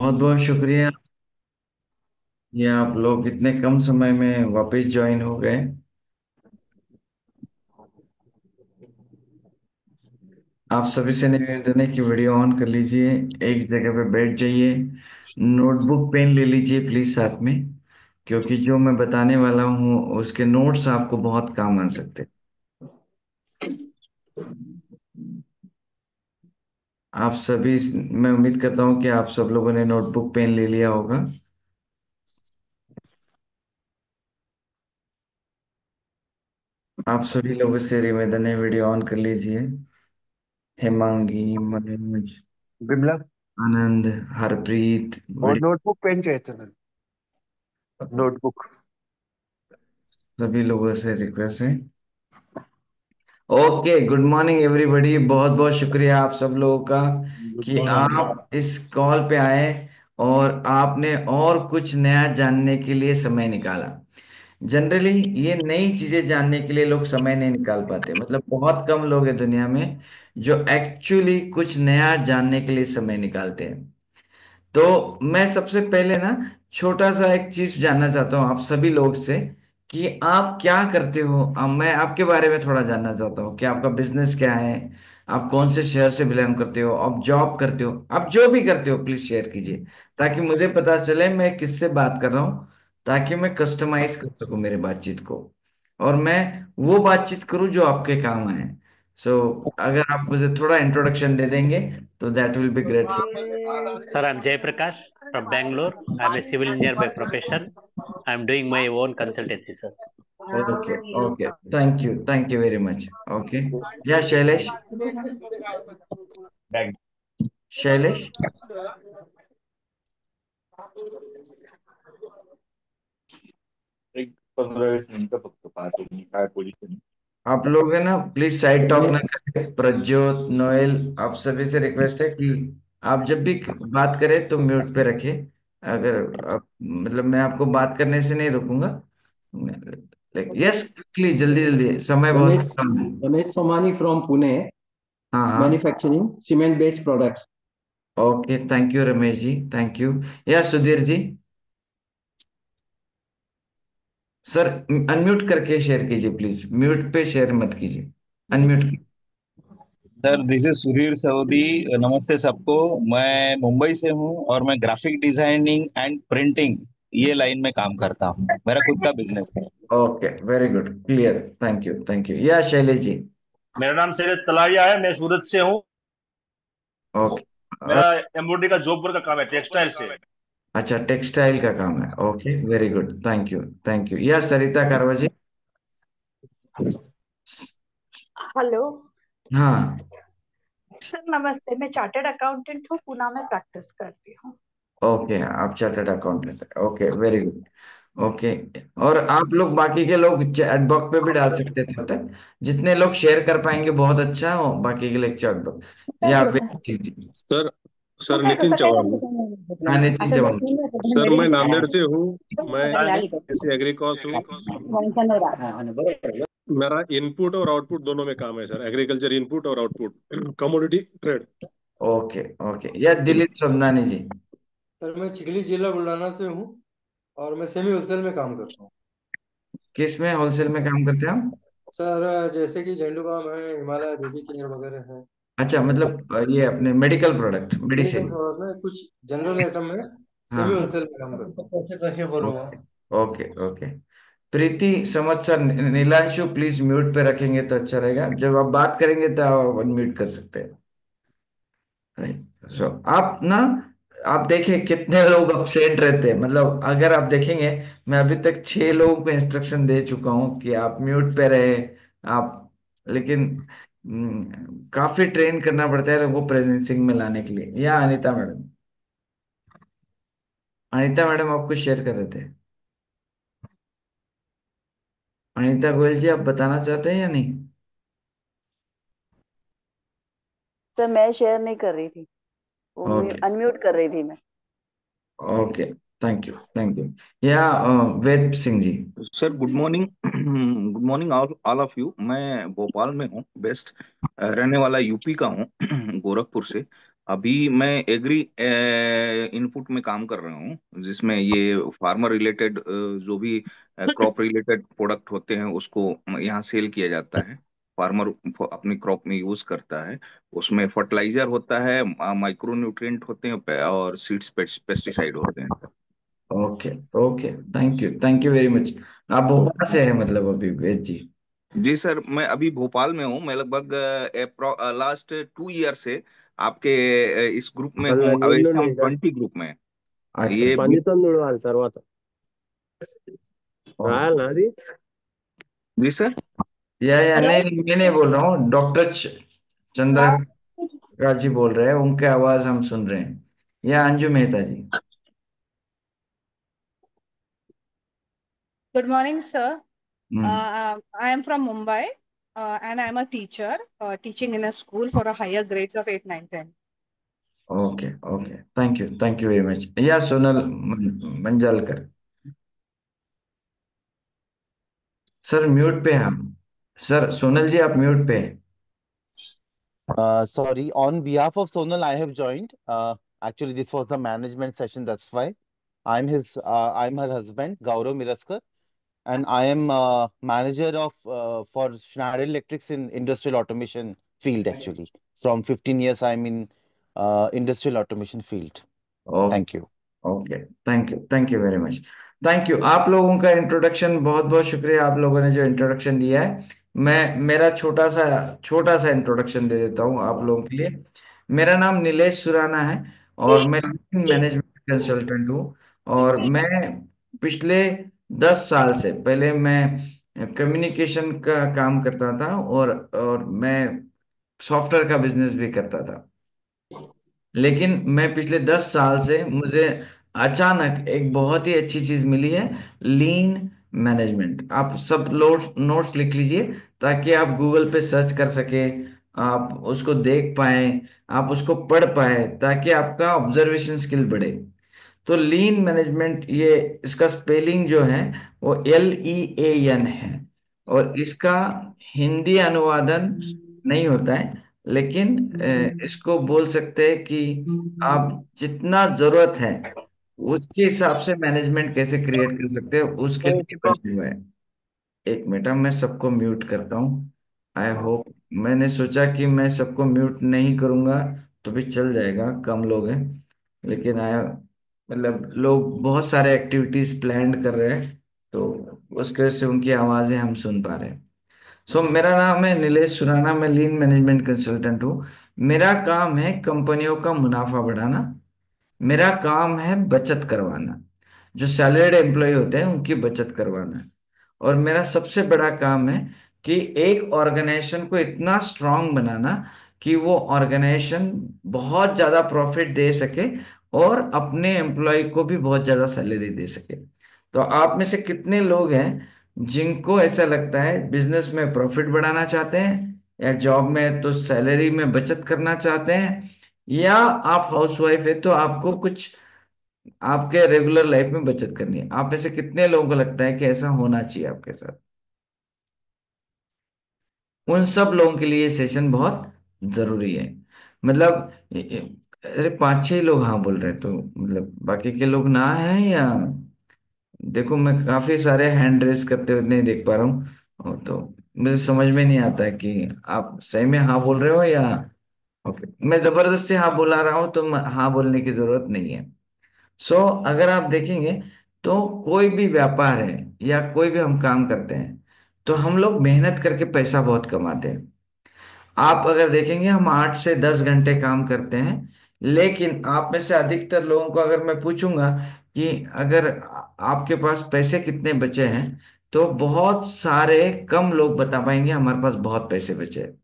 बहुत बहुत शुक्रिया। ये आप लोग इतने कम समय में वापस ज्वाइन हो गए। आप सभी से निवेदन है कि वीडियो ऑन कर लीजिए, एक जगह पे बैठ जाइए, नोटबुक पेन ले लीजिए प्लीज साथ में, क्योंकि जो मैं बताने वाला हूँ उसके नोट्स आपको बहुत काम आ सकते हैं। आप सभी, मैं उम्मीद करता हूँ कि आप सब लोगों ने नोटबुक पेन ले लिया होगा। आप सभी लोगों से निवेदन है, वीडियो ऑन कर लीजिए। हेमांगी, मनोज, बिमला। आनंद, हरप्रीत, और नोटबुक पेन चाहिए था मैंने। नोटबुक। सभी लोगों से रिक्वेस्ट है। Okay, good morning everybody. बहुत बहुत शुक्रिया आप सब लोगों का गुड कि मॉर्निंग। आप इस कॉल पे आए और आपने और कुछ नया जानने के लिए समय निकाला। जनरली ये नई चीजें जानने के लिए लोग समय नहीं निकाल पाते, मतलब बहुत कम लोग हैं दुनिया में जो एक्चुअली कुछ नया जानने के लिए समय निकालते हैं। तो मैं सबसे पहले ना छोटा सा एक चीज जानना चाहता हूँ आप सभी लोग से कि आप क्या करते हो। अब मैं आपके बारे में थोड़ा जानना चाहता हूँ कि आपका बिजनेस क्या है, आप कौन से शहर से बिलोंग करते हो, आप जॉब करते हो, आप जो भी करते हो प्लीज शेयर कीजिए, ताकि मुझे पता चले मैं किससे बात कर रहा हूँ, ताकि मैं कस्टमाइज कर सकूँ मेरे बातचीत को और मैं वो बातचीत करूँ जो आपके काम आए। सो अगर आप मुझे थोड़ा इंट्रोडक्शन दे देंगे तो that will be grateful. Sir, I'm Jay Prakash from Bangalore. I'm a civil engineer by profession. I'm doing my own consultancy, sir. Okay okay, thank you very much. Okay, या शैलेश, शैलेश, एक 15-20 मिनिटं फक्त पाहतो मी काय पोझिशन. आप लोग है ना प्लीज साइड टॉक ना करें। प्रज्योत, नोएल, आप सभी से रिक्वेस्ट है कि आप जब भी बात करें तो म्यूट पे रखें। अगर आप, मतलब मैं आपको बात करने से नहीं रोकूंगा, यस क्विकली, जल्दी जल्दी, समय बहुत रमेश कम है। रमेश सोमानी from Pune, हाँ हाँ, manufacturing cement-based products. Okay, thank you Ramesh ji, thank you. या सुधीर जी, सर अनम्यूट करके शेयर कीजिए प्लीज, म्यूट पे शेयर मत कीजिए, unmute. Sir, this is Sudhir Saudi. नमस्ते सबको। मैं मुंबई से हूँ और मैं ग्राफिक डिजाइनिंग एंड प्रिंटिंग ये लाइन में काम करता हूँ। मेरा खुद का बिजनेस है। Okay, very good, clear, thank you. या शैलेश जी। मेरा नाम शैलेश तलारिया है। मैं सूरत से हूँ। ओके, मेरा एम्ब्रॉयडरी का जॉब का काम है, टेक्सटाइल से। अच्छा, टेक्सटाइल का काम है। Okay, very good, thank you. या सरिता कारवा जी। हेलो हाँ, सर, नमस्ते। मैं चार्टर्ड अकाउंटेंट हूँ, पूना में प्रैक्टिस करती हूँ। ओके, आप चार्टर्ड अकाउंटेंट है। Okay, very good. ओके, और आप लोग बाकी के लोग चैट बॉक्स पे भी डाल सकते थे तक, जितने लोग शेयर कर पाएंगे बहुत अच्छा हो, बाकी के लिए चैट बॉक्स या सर सर कुठे नितिन सकाळी चौहान। हाँ, नितिन असं चौहान। सर मैं नांदेड़ से हूँ। मैं हाँ, एससी एग्रीकॉस हूँ। मेरा इनपुट और आउटपुट दोनों में काम है सर। एग्रीकल्चर इनपुट और output commodity trade. Okay okay, या दिलीप समदानी जी। सर मैं चिखली जिला बुल्ढाना से हूँ और मैं सेमी होलसेल में काम करता हूँ। किस में होलसेल में काम करते हैं आप? सर जैसे कि झंडू बाम है, हिमालय बेबी केयर वगैरह है। अच्छा, मतलब ये अपने medical product, medical medicine. Product में कुछ जनरल आइटम में सेमी हाँ, होलसेल में काम करता हूँ। कैसे कैसे बोलूँगा। Okay okay okay. प्रीति समझ सर, नीलांशु प्लीज म्यूट पे रखेंगे तो अच्छा रहेगा, जब आप बात करेंगे तो आप अनम्यूट कर सकते हैं। राइट, सो आप ना, आप देखें कितने लोग अपसेंट रहते हैं, मतलब अगर आप देखेंगे, मैं अभी तक 6 लोगों को इंस्ट्रक्शन दे चुका हूँ कि आप म्यूट पे रहे। आप, लेकिन काफी ट्रेन करना पड़ता है लोगों को प्रेजेंसिंग में लाने के लिए। या अनीता मैडम, अनीता मैडम आप कुछ शेयर कर रहे थे। अनीता गोयल जी, आप बताना चाहते हैं या नहीं? सर मैं शेयर नहीं कर रही थी, वो ओके अनम्यूट कर रही थी मैं। Okay, thank you. या Ved Singh ji. Sir, good morning. Good morning all all of you. मैं भोपाल में हूँ, बेस्ट रहने वाला यूपी का हूँ। गोरखपुर से। अभी मैं एग्री इनपुट में काम कर रहा हूँ, जिसमें ये फार्मर रिलेटेड जो भी क्रॉप रिलेटेड प्रोडक्ट होते हैं उसको यहाँ सेल किया जाता है। फार्मर अपनी क्रॉप में यूज करता है। उसमें फर्टिलाइजर होता है, माइक्रो न्यूट्रिएंट होते हैं, और सीड्स पेस्टिसाइड होते हैं। Okay. Okay, thank you very much. आप भोपाल से हैं मतलब अभी, वेद जी? जी सर, मैं अभी भोपाल में हूँ। मैं लगभग लास्ट 2 ईयर से आपके इस ग्रुप में అల్ల हूँ, నీళ్లు अवेशम ఇక 20 ग्रुप में। अच्छा। ये పనితో తుడవాలి తర్వాత ओके। రాయాలనా అది जी सर। या नहीं, मैं नहीं बोल रहा हूँ, डॉक्टर चंद्रकांत जी बोल रहे हैं, उनके आवाज हम सुन रहे हैं। या अंजू मेहता जी? Good morning, sir. Hmm. I am from Mumbai, and I am a teacher, teaching in a school for a higher grades of 8, 9, 10. Okay. Okay, thank you very much. या सोनल मंजालकर? सर म्यूट पे हैं हम। सर सोनल जी, आप mute पे हैं। Sorry, on behalf of Sonal, I have joined. Actually, this was a management session, that's why. I'm her husband, Gaurav Miraskar, and I am manager of for Schneider Electrics in industrial automation field, actually. From 15 years, I'm in industrial automation field. Thank you. Okay, thank you very much. Thank you आप लोगों का introduction, बहुत बहुत शुक्रिया आप लोगों ने जो इंट्रोडक्शन दिया है। मैं मेरा छोटा सा इंट्रोडक्शन दे देता हूँ आप लोगों के लिए। मेरा नाम नीलेश सुराना है और मैं मैनेजमेंट कंसल्टेंट हूँ। और मैं पिछले 10 साल से पहले मैं कम्युनिकेशन का काम करता था, और मैं सॉफ्टवेयर का बिजनेस भी करता था। लेकिन मैं पिछले 10 साल से मुझे अचानक एक बहुत ही अच्छी चीज मिली है, लीन मैनेजमेंट। आप सब नोट्स लिख लीजिए ताकि आप गूगल पे सर्च कर सके, आप उसको देख पाए, आप उसको पढ़ पाए, ताकि आपका ऑब्जर्वेशन स्किल बढ़े। तो लीन मैनेजमेंट, ये इसका स्पेलिंग जो है वो LEAN है। और इसका हिंदी अनुवादन नहीं होता है, लेकिन इसको बोल सकते हैं कि आप जितना जरूरत है उसके हिसाब से मैनेजमेंट कैसे क्रिएट कर सकते हैं, उसके लिए बने हुए हैं। एक मिनट, मैं सबको म्यूट करता हूँ। आई होप, मैंने सोचा कि मैं सबको म्यूट नहीं करूंगा तो भी चल जाएगा, कम लोग हैं। लेकिन आया, मतलब लोग बहुत सारे एक्टिविटीज प्लान कर रहे हैं, तो उसके वजह से उनकी आवाजें हम सुन पा रहे हैं। मेरा नाम है नीलेश सुराना, मैं लीन मैनेजमेंट कंसल्टेंट हूँ। मेरा काम है कंपनियों का मुनाफा बढ़ाना। मेरा काम है बचत करवाना, जो सैलरीड एम्प्लॉय होते हैं उनकी बचत करवाना। और मेरा सबसे बड़ा काम है कि एक ऑर्गेनाइजेशन को इतना स्ट्रांग बनाना कि वो ऑर्गेनाइजेशन बहुत ज्यादा प्रॉफिट दे सके और अपने एम्प्लॉय को भी बहुत ज्यादा सैलरी दे सके। तो आप में से कितने लोग हैं जिनको ऐसा लगता है बिजनेस में प्रॉफिट बढ़ाना चाहते हैं, या जॉब में तो सैलरी में बचत करना चाहते हैं, या आप हाउसवाइफ है तो आपको कुछ आपके रेगुलर लाइफ में बचत करनी है? आप में से कितने लोगों को लगता है कि ऐसा होना चाहिए आपके साथ? उन सब लोगों के लिए सेशन बहुत जरूरी है। मतलब अरे 5-6 लोग हाँ बोल रहे हैं, तो मतलब बाकी के लोग ना है या? देखो, मैं काफी सारे हैंड रेस करते हुए नहीं देख पा रहा हूँ, और तो मुझे समझ में नहीं आता है कि आप सही में हाँ बोल रहे हो या। ओके, मैं जबरदस्ती हाँ बुला रहा हूँ तो हाँ बोलने की जरूरत नहीं है। अगर आप देखेंगे तो कोई भी व्यापार है या कोई भी हम काम करते हैं, तो हम लोग मेहनत करके पैसा बहुत कमाते हैं। आप अगर देखेंगे हम 8 से 10 घंटे काम करते हैं, लेकिन आप में से अधिकतर लोगों को अगर मैं पूछूंगा कि अगर आपके पास पैसे कितने बचे हैं, तो बहुत सारे कम लोग बता पाएंगे हमारे पास बहुत पैसे बचे हैं।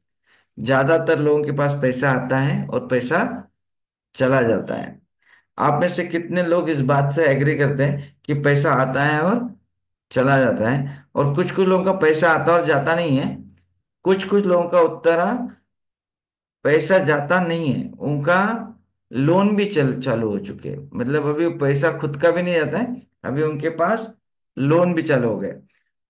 ज्यादातर लोगों के पास पैसा आता है और पैसा चला जाता है। आप में से कितने लोग इस बात से एग्री करते हैं कि पैसा आता है और चला जाता है? और कुछ कुछ लोगों का पैसा आता और जाता नहीं है। कुछ कुछ लोगों का उत्तर है, पैसा जाता नहीं है, उनका लोन भी चालू हो चुके हैं। मतलब अभी पैसा खुद का भी नहीं जाता है, अभी उनके पास लोन भी चालू हो गए।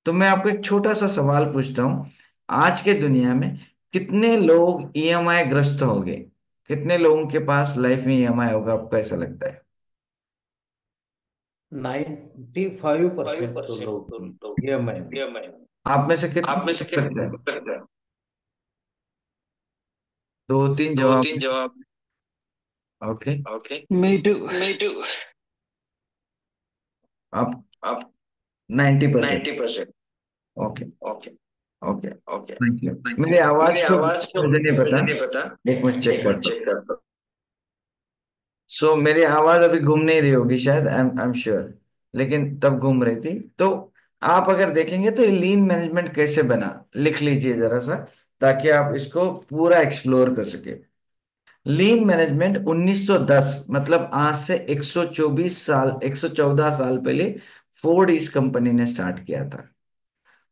तो मैं आपको एक छोटा सा सवाल पूछता हूँ, आज के दुनिया में कितने लोग EMI ग्रस्त हो गए? कितने लोगों के पास लाइफ में ईएमआई होगा, आपको ऐसा लगता है? 95% तो लोग EMI में। आप में से कितने लोग करते हैं? दो तीन जवाब। ओके। Me too. आप 90%। ओके। ओके। Thank you. मेरी आवाज को मुझे नहीं पता, एक मिनट चेक करता हूँ। सो मेरी आवाज अभी घूम नहीं रही होगी शायद, आई एम श्योर, लेकिन तब घूम रही थी। तो आप अगर देखेंगे तो ये लीन मैनेजमेंट कैसे बना, लिख लीजिए जरा सा, ताकि आप इसको पूरा एक्सप्लोर कर सके। लीन मैनेजमेंट 1910, मतलब आज से 114 साल पहले फोर्ड इस कंपनी ने स्टार्ट किया था।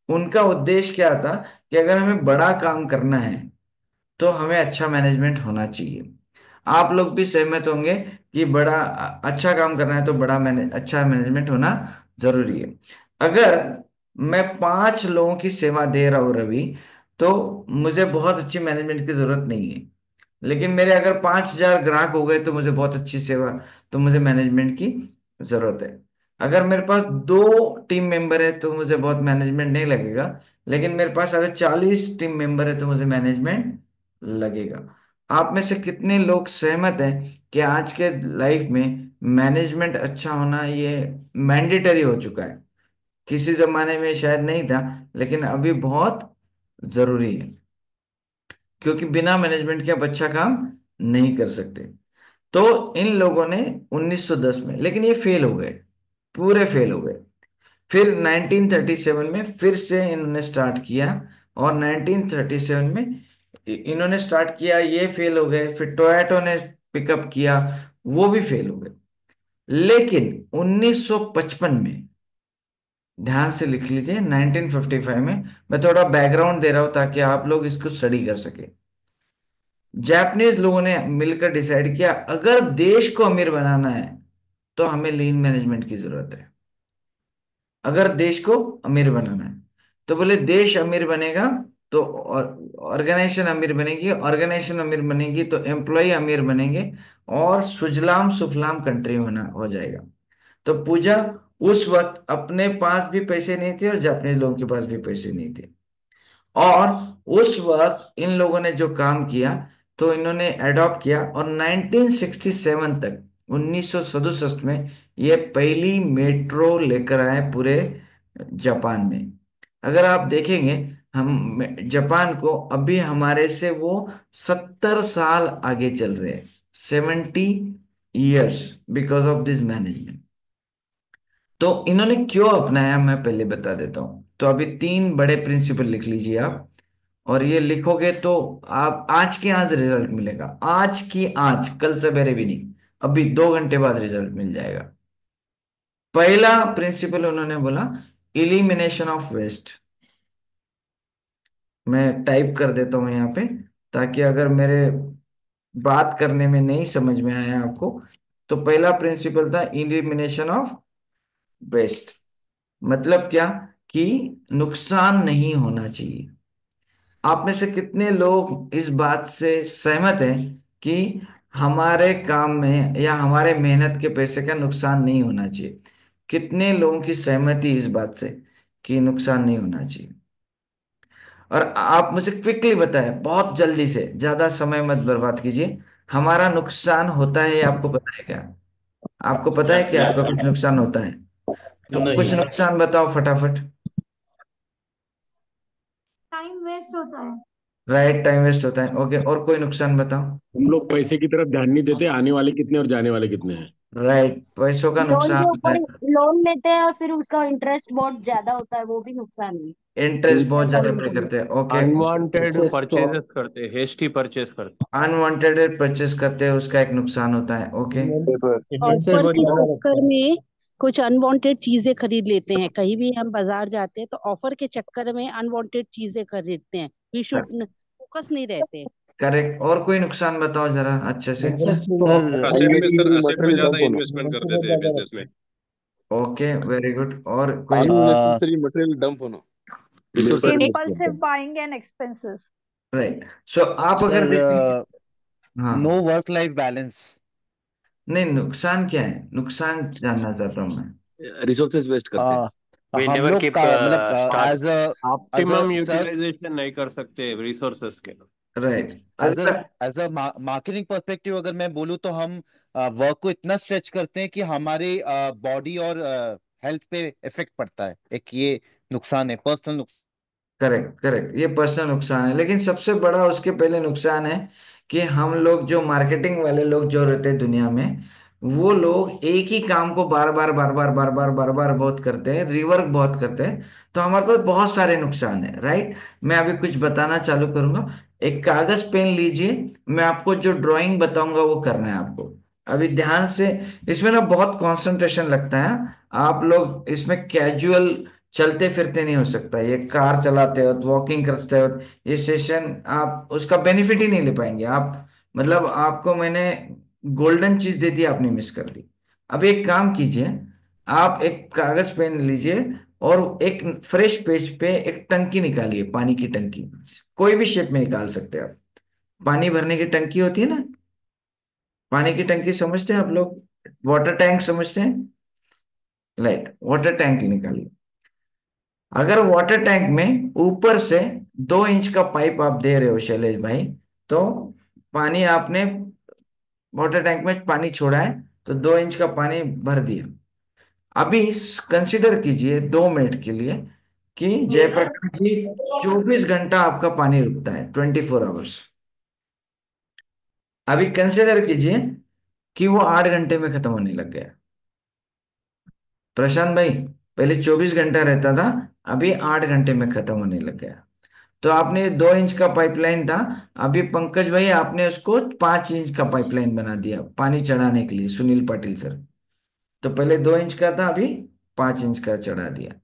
उनका उद्देश्य क्या था कि अगर हमें बड़ा काम करना है तो हमें अच्छा मैनेजमेंट होना चाहिए। आप लोग भी सहमत होंगे कि बड़ा अच्छा काम करना है तो अच्छा मैनेजमेंट होना जरूरी है। अगर मैं 5 लोगों की सेवा दे रहा हूँ रवि, तो मुझे बहुत अच्छी मैनेजमेंट की जरूरत नहीं है। लेकिन मेरे अगर 5,000 ग्राहक हो गए तो मुझे बहुत अच्छी सेवा, तो मुझे मैनेजमेंट की जरूरत है। अगर मेरे पास 2 टीम मेंबर है तो मुझे बहुत मैनेजमेंट नहीं लगेगा। लेकिन मेरे पास अगर 40 टीम मेंबर है तो मुझे मैनेजमेंट लगेगा। आप में से कितने लोग सहमत हैं कि आज के लाइफ में मैनेजमेंट अच्छा होना ये मैंडेटरी हो चुका है? किसी जमाने में शायद नहीं था, लेकिन अभी बहुत जरूरी है, क्योंकि बिना मैनेजमेंट के आप अच्छा काम नहीं कर सकते। तो इन लोगों ने 1910 में, लेकिन ये फेल हो गए, पूरे फेल हो गए। फिर 1937 में फिर से इन्होंने स्टार्ट किया, और 1937 में इन्होंने स्टार्ट किया, ये फेल हो गए। फिर टोयोटो ने पिकअप किया, वो भी फेल हो गए। लेकिन 1955 में, ध्यान से लिख लीजिए, 1955 में, मैं थोड़ा बैकग्राउंड दे रहा हूं ताकि आप लोग इसको स्टडी कर सके। जापानीज लोगों ने मिलकर डिसाइड किया, अगर देश को अमीर बनाना है तो हमें लीन मैनेजमेंट की जरूरत है। अगर देश को अमीर बनाना है तो बोले, देश अमीर बनेगा तो ऑर्गेनाइजेशन अमीर बनेगी, ऑर्गेनाइजेशन अमीर बनेगी तो एम्प्लॉय अमीर बनेंगे, और सुजलाम सुफलाम कंट्री होना हो जाएगा। तो पूजा, उस वक्त अपने पास भी पैसे नहीं थे और जापानीज लोगों के पास भी पैसे नहीं थे। और उस वक्त इन लोगों ने जो काम किया, तो इन्होंने एडॉप्ट किया, और 1967 तक, 1967 में ये पहली मेट्रो लेकर आए पूरे जापान में। अगर आप देखेंगे, हम जापान को अभी हमारे से वो 70 साल आगे चल रहे हैं, 70 years, because of this management. तो इन्होंने क्यों अपनाया, मैं पहले बता देता हूं। तो अभी 3 बड़े प्रिंसिपल लिख लीजिए आप, और ये लिखोगे तो आप आज के आज रिजल्ट मिलेगा, आज की आज, कल सवेरे भी नहीं, अभी 2 घंटे बाद रिजल्ट मिल जाएगा। पहला प्रिंसिपल उन्होंने बोला, इलिमिनेशन ऑफ वेस्ट। मैं टाइप कर देता हूं यहाँ पे, ताकि अगर मेरे बात करने में नहीं समझ में आया आपको, तो पहला प्रिंसिपल था इलिमिनेशन ऑफ वेस्ट। मतलब क्या, कि नुकसान नहीं होना चाहिए। आप में से कितने लोग इस बात से सहमत हैं कि हमारे काम में या हमारे मेहनत के पैसे का नुकसान नहीं होना चाहिए? कितने लोगों की सहमति इस बात से कि नुकसान नहीं होना चाहिए? और आप मुझे क्विकली बताएं, बहुत जल्दी से, ज्यादा समय मत बर्बाद कीजिए। हमारा नुकसान होता है, ये आपको पता है क्या? आपको पता है कि आपका कुछ नुकसान होता है? तो कुछ नहीं। नुकसान बताओ फटाफट। टाइम वेस्ट होता है। राइट, टाइम वेस्ट होता है। ओके, और कोई नुकसान बताओ। हम लोग पैसे की तरफ ध्यान नहीं देते, आने वाले कितने और जाने वाले कितने हैं। राइट, पैसों का लोन नुकसान के होता ऊपर है। लोन लेते हैं और फिर उसका इंटरेस्ट बहुत ज्यादा होता है, वो भी नुकसान है। इंटरेस्ट बहुत ज्यादा पे करते हैं। Okay. Unwanted Excess stock. Purchases करते, हेस्टी परचेज करते। अनवांटेड परचेस करते हैं, उसका एक नुकसान होता है। ओके। ऑफर के चक्कर में कुछ अनवांटेड चीजें खरीद लेते हैं। कहीं भी हम बाजार जाते हैं तो ऑफर के चक्कर में अनवांटेड चीजें खरीदते हैं। वी शुड फोकस नहीं रहते। करेक्ट। और कोई नुकसान बताओ जरा अच्छे से। Excess sir stock. असेट में ज्यादा इन्वेस्टमेंट कर देते हैं बिजनेस में। Okay, very good. और कोई? अननेसेसरी मटेरियल डंप होना। Impulsive buying and expenses. Right. So आप अगर सर देखेंगे, नो हाँ। Work life balance. नहीं, नुकसान क्या है, नुकसान जानना चाहता हूँ मैं। रिसोर्सेज वेस्ट करते हैं। We हम never लोग keep का मतलब stock. ऑप्टिमम सर, यूटिलाइजेशन नहीं कर सकते रिसोर्सेज के। राइट। एज अगर एज अ मार्केटिंग पर्सपेक्टिव अगर मैं बोलूँ तो हम वर्क को इतना स्ट्रेच करते हैं कि हमारे बॉडी और हेल्थ पे इफेक्ट पड़ता है। एक ये नुकसान है, पर्सनल नुकसान। करेक्ट, करेक्ट, ये पर्सनल नुकसान है, लेकिन सबसे बड़ा उसके पहले नुकसान है कि हम लोग जो मार्केटिंग वाले लोग जो रहते हैं दुनिया में, वो लोग एक ही काम को बार बार बार बार बार बार बार बार बहुत करते हैं, रिवर्क बहुत करते हैं। तो हमारे पास बहुत सारे नुकसान है, राइट। मैं अभी कुछ बताना चालू करूंगा। एक कागज पेन लीजिए, मैं आपको जो ड्राइंग बताऊंगा वो करना है आपको। अभी ध्यान से, इसमें ना बहुत कंसंट्रेशन लगता है। आप लोग इसमें कैजुअल चलते फिरते नहीं हो सकता, ये कार चलाते हो, वॉकिंग करते हो, ये सेशन आप उसका बेनिफिट ही नहीं ले पाएंगे आप। मतलब आपको मैंने गोल्डन चीज दे दी, आपने मिस कर दी। अब एक काम कीजिए, आप एक कागज पेन लीजिए और एक फ्रेश पेज पे एक टंकी निकालिए, पानी की टंकी। कोई भी शेप में निकाल सकते हैं आप। पानी भरने की टंकी होती है ना, पानी की टंकी समझते हैं आप लोग, वाटर टैंक समझते हैं, राइट, वाटर टैंक निकालिए। अगर वाटर टैंक में ऊपर से 2 इंच का पाइप आप दे रहे हो शैलेश भाई, तो पानी आपने वाटर टैंक में पानी छोड़ा है, तो 2 इंच का पानी भर दिया। अभी कंसिडर कीजिए 2 मिनट के लिए कि जयप्रकाश जी 24 घंटा आपका पानी रुकता है, 24 आवर्स। अभी कंसिडर कीजिए कि वो 8 घंटे में खत्म होने लग गया। प्रशांत भाई, पहले 24 घंटा रहता था, अभी 8 घंटे में खत्म होने लग गया। तो आपने 2 इंच का पाइपलाइन था, अभी पंकज भाई आपने उसको 5 इंच का पाइपलाइन बना दिया पानी चढ़ाने के लिए, सुनील पाटिल सर। तो पहले 2 इंच का था, अभी 5 इंच का चढ़ा दिया।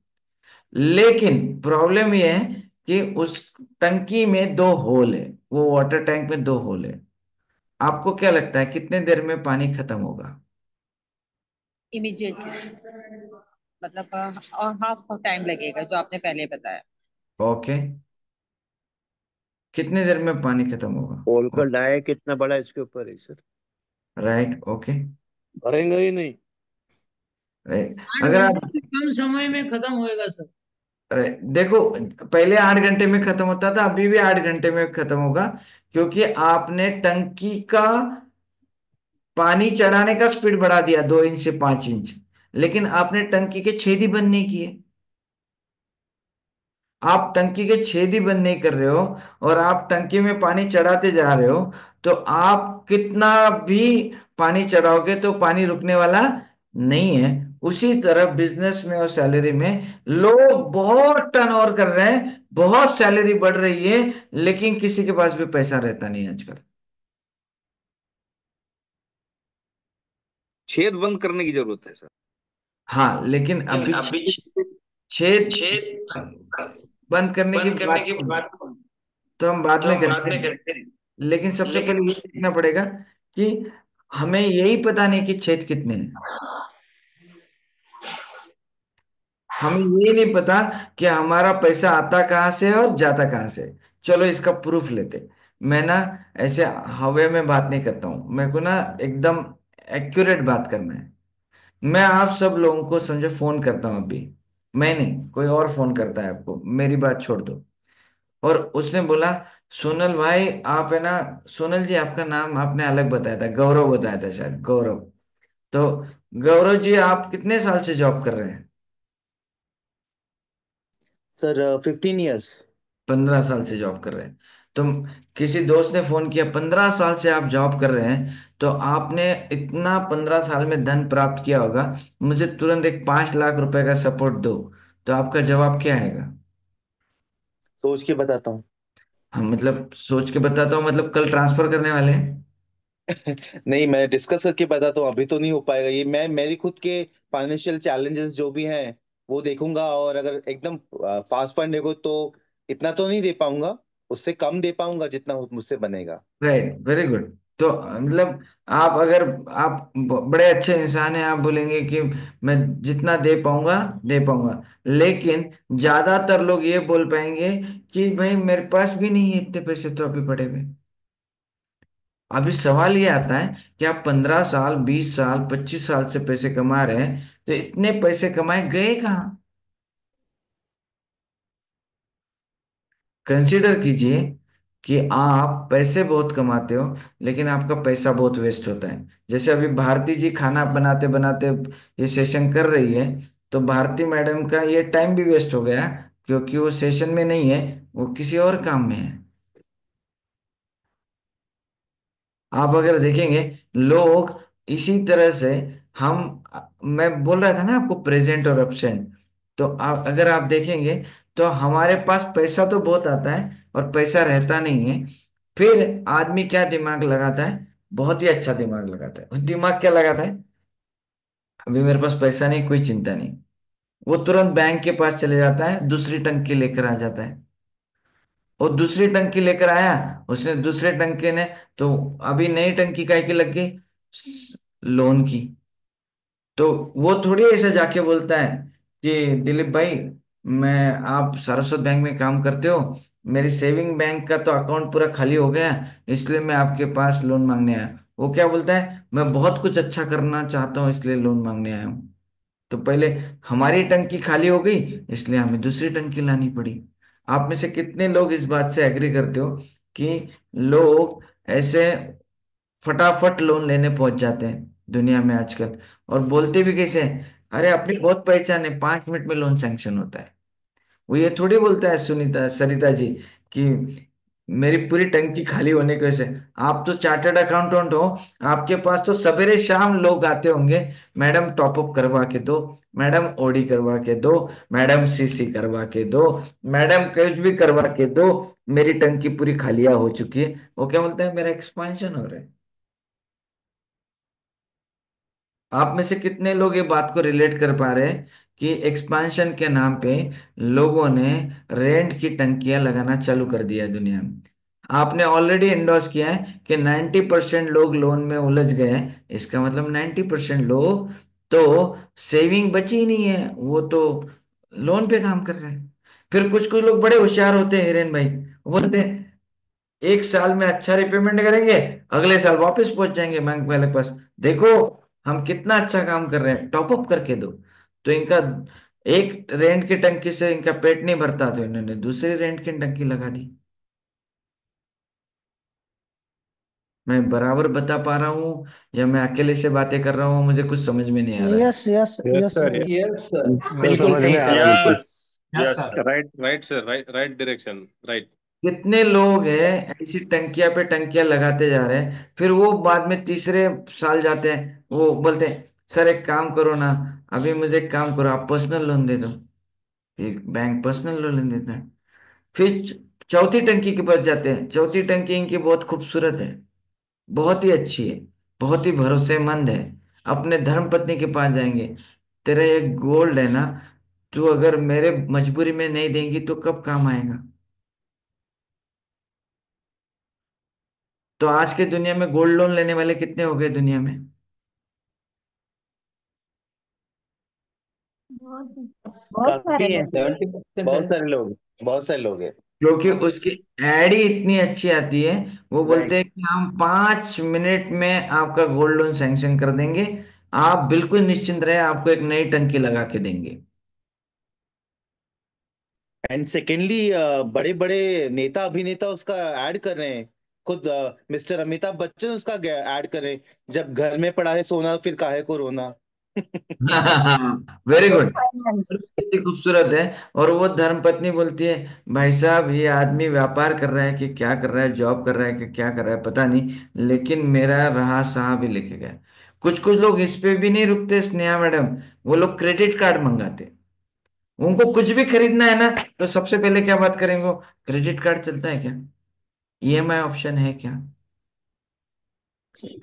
लेकिन प्रॉब्लम यह है कि उस टंकी में 2 होल है, वो वाटर टैंक में 2 होल है। आपको क्या लगता है कितने देर में पानी खत्म होगा? इमीडिएटली, मतलब और हाफ टाइम लगेगा जो आपने पहले बताया। ओके, कितने देर में पानी खत्म पोल का होगा? डाया कितना बड़ा है इसके ऊपर है सर। राइट, ओके, करेंगे ही नहीं। राइट। आठ अगर घंटे आप, से कम समय में खत्म होएगा सर। अरे देखो, पहले 8 घंटे में खत्म होता था, अभी भी 8 घंटे में खत्म होगा, क्योंकि आपने टंकी का पानी चढ़ाने का स्पीड बढ़ा दिया 2 इंच से 5 इंच, लेकिन आपने टंकी के छेद ही बंद नहीं किए। आप टंकी के छेद ही बंद नहीं कर रहे हो और आप टंकी में पानी चढ़ाते जा रहे हो, तो आप कितना भी पानी चढ़ाओगे तो पानी रुकने वाला नहीं है। उसी तरह बिजनेस में और सैलरी में लोग बहुत टर्नओवर कर रहे हैं, बहुत सैलरी बढ़ रही है, लेकिन किसी के पास भी पैसा रहता नहीं है आजकल। छेद बंद करने की जरूरत है सर। हाँ, लेकिन लेकिन अभी अभी छेद छेद बंद करने की बंद करने बात की बात तो हम बाद तो में हम बाद करते में हैं, करते हैं। लेकिन सबसे लेकिन पहले ये देखना पड़ेगा कि हमें यही पता नहीं कि छेद कितने हैं। हमें ये नहीं पता कि हमारा पैसा आता कहाँ से है और जाता कहाँ से है। चलो इसका प्रूफ लेते। मैं ना ऐसे हवा में बात नहीं करता हूँ, मेरे को ना एकदम एक्यूरेट बात करना है। मैं आप सब लोगों को समझे फोन करता हूँ अभी, मैं नहीं, कोई और फोन करता है आपको, मेरी बात छोड़ दो। और उसने बोला, सोनल भाई आप है ना, सोनल जी आपका नाम आपने अलग बताया था, गौरव बताया था शायद, गौरव। तो गौरव जी आप कितने साल से जॉब कर रहे हैं? Sir 15 years। 15 साल से जॉब कर रहे हैं। तो किसी दोस्त ने फोन किया, 15 साल से आप जॉब कर रहे हैं, तो आपने इतना 15 साल में धन प्राप्त किया होगा, मुझे तुरंत एक 5 लाख रुपए का सपोर्ट दो। तो आपका जवाब क्या आएगा? सोच के बताता हूँ। हाँ, मतलब सोच के बताता हूँ, मतलब कल ट्रांसफर करने वाले हैं? नहीं, मैं डिस्कस करके बताता हूँ, अभी तो नहीं हो पाएगा ये। मैं मेरी खुद के फाइनेंशियल चैलेंजेस जो भी हैं वो देखूंगा, और अगर एकदम फास्ट फंड देखो तो इतना तो नहीं दे पाऊंगा, उससे कम दे पाऊंगा जितना मुझसे बनेगा। Right, very good. तो मतलब आप अगर आप बड़े अच्छे इंसान हैं, आप बोलेंगे कि मैं जितना दे पाऊंगा दे पाऊंगा, लेकिन ज्यादातर लोग ये बोल पाएंगे कि भाई मेरे पास भी नहीं है इतने पैसे तो अभी पड़े हुए। अभी सवाल ये आता है कि आप 15 साल, 20 साल, 25 साल से पैसे कमा रहे हैं, तो इतने पैसे कमाए गए कहाँ? कंसीडर कीजिए कि आप पैसे बहुत कमाते हो, लेकिन आपका पैसा बहुत वेस्ट होता है। जैसे अभी भारती जी खाना बनाते बनाते ये सेशन कर रही है, तो भारती मैडम का ये टाइम भी वेस्ट हो गया, क्योंकि वो सेशन में नहीं है, वो किसी और काम में है। आप अगर देखेंगे, लोग इसी तरह से, हम मैं बोल रहा था ना आपको, प्रेजेंट और एब्सेंट। तो आप अगर आप देखेंगे, तो हमारे पास पैसा तो बहुत आता है और पैसा रहता नहीं है। फिर आदमी क्या दिमाग लगाता है? बहुत ही अच्छा दिमाग लगाता है। दिमाग क्या लगाता है? अभी मेरे पास पैसा नहीं, कोई चिंता नहीं। वो तुरंत बैंक के पास चले जाता है, दूसरी टंकी लेकर आ जाता है। और दूसरी टंकी लेकर आया, उसने दूसरे टंकी ने, तो अभी नई टंकी काय की लग गई? लोन की। तो वो थोड़ी ऐसा जाके बोलता है कि दिलीप भाई, मैं, आप सारस्वत बैंक में काम करते हो, मेरी सेविंग बैंक का तो अकाउंट पूरा खाली हो गया, इसलिए मैं आपके पास लोन मांगने आया। वो क्या बोलता है? मैं बहुत कुछ अच्छा करना चाहता हूँ, इसलिए लोन मांगने आया हूँ। तो पहले हमारी टंकी खाली हो गई, इसलिए हमें दूसरी टंकी लानी पड़ी। आप में से कितने लोग इस बात से एग्री करते हो कि लोग ऐसे फटाफट लोन लेने पहुंच जाते हैं दुनिया में आजकल? और बोलते भी कैसे हैं? अरे अपनी बहुत पहचान है, 5 मिनट में लोन सैंक्शन होता है। वो ये थोड़ी बोलता है, सुनीता सरिता जी, कि मेरी पूरी टंकी खाली होने की वजह से। आप तो चार्टर्ड अकाउंटेंट हो, आपके पास तो सवेरे शाम लोग आते होंगे, मैडम टॉपअप करवा के दो, मैडम ओडी करवा के दो, मैडम सीसी करवा के दो, मैडम कुछ भी करवा के दो, मेरी टंकी पूरी खालिया हो चुकी है। वो क्या बोलता है? मेरा एक्सपांशन हो रहा है। आप में से कितने लोग ये बात को रिलेट कर पा रहे हैं कि एक्सपांशन के नाम पे लोगों ने रेंट की टंकियां लगाना चालू कर दिया है दुनिया में? आपने ऑलरेडी इंडोर्स किया है कि 90% लोग लोन में उलझ गए हैं, इसका मतलब 90% लोग तो सेविंग बची ही नहीं है, वो तो लोन पे काम कर रहे हैं। फिर कुछ कुछ लोग बड़े होशियार होते हैं हिरेन भाई, वो बोलते हैं 1 साल में अच्छा रिपेमेंट करेंगे, अगले साल वापस पहुंच जाएंगे बैंक वाले के पास, देखो हम कितना अच्छा काम कर रहे हैं, टॉप अप करके दो। तो इनका एक रेंट की टंकी से इनका पेट नहीं भरता, तो इन्होंने दूसरी रेंट की टंकी लगा दी। मैं बराबर बता पा रहा हूँ या मैं अकेले से बातें कर रहा हूँ? मुझे कुछ समझ में नहीं आ रहा है। Yes yes yes yes sir, yes sir. Sir बिल्कुल समझ सही में आ सर, रहा है बिल्कुल। Yes yes yes sir. Right right sir, right right direction, right. कितने लोग हैं ऐसी टंकिया पे टंकियां लगाते जा रहे हैं, फिर वो बाद में तीसरे साल जाते हैं, वो बोलते हैं सर एक काम करो ना, अभी मुझे एक काम करो, आप पर्सनल लोन दे दो। फिर बैंक पर्सनल लोन देता है। फिर चौथी टंकी के पास जाते हैं, चौथी टंकी इनकी बहुत खूबसूरत है, बहुत ही अच्छी है, बहुत ही भरोसेमंद है। अपने धर्म पत्नी के पास जाएंगे, तेरा ये गोल्ड है ना, तू अगर मेरे मजबूरी में नहीं देंगी तो कब काम आएगा? तो आज के दुनिया में गोल्ड लोन लेने वाले कितने हो गए दुनिया में? बहुत सारे काफी है लोग हैं। सर, 70% बहुत है। सारे लोग, बहुत सारे लोग हैं। क्योंकि उसकी एड ही इतनी अच्छी आती है। वो बोलते राइट। हैं कि हम 5 मिनट में आपका गोल्ड लोन सैंक्शन कर देंगे, आप बिल्कुल निश्चिंत रहे, आपको एक नई टंकी लगा के देंगे। एंड सेकेंडली, बड़े बड़े नेता अभिनेता उसका ऐड कर रहे हैं। खुद मिस्टर अमिताभ बच्चन उसका ऐड कर रहे हैं, जब घर में पड़ा है सोना फिर काहे को रोना। Very good good. फाइनेंस। कितनी खूबसूरत है। और वो धर्म पत्नी बोलती है, भाई साहब ये आदमी व्यापार कर रहा है कि क्या कर रहा है, जॉब कर रहा है कि क्या कर रहा है पता नहीं, लेकिन मेरा रहा सहा भी लेके गया। कुछ कुछ लोग इस पे भी नहीं रुकते स्नेहा मैडम, वो लोग क्रेडिट कार्ड मंगाते। उनको कुछ भी खरीदना है ना, तो सबसे पहले क्या बात करेंगे वो? क्रेडिट कार्ड चलता है क्या? ईएमआई ऑप्शन है क्या?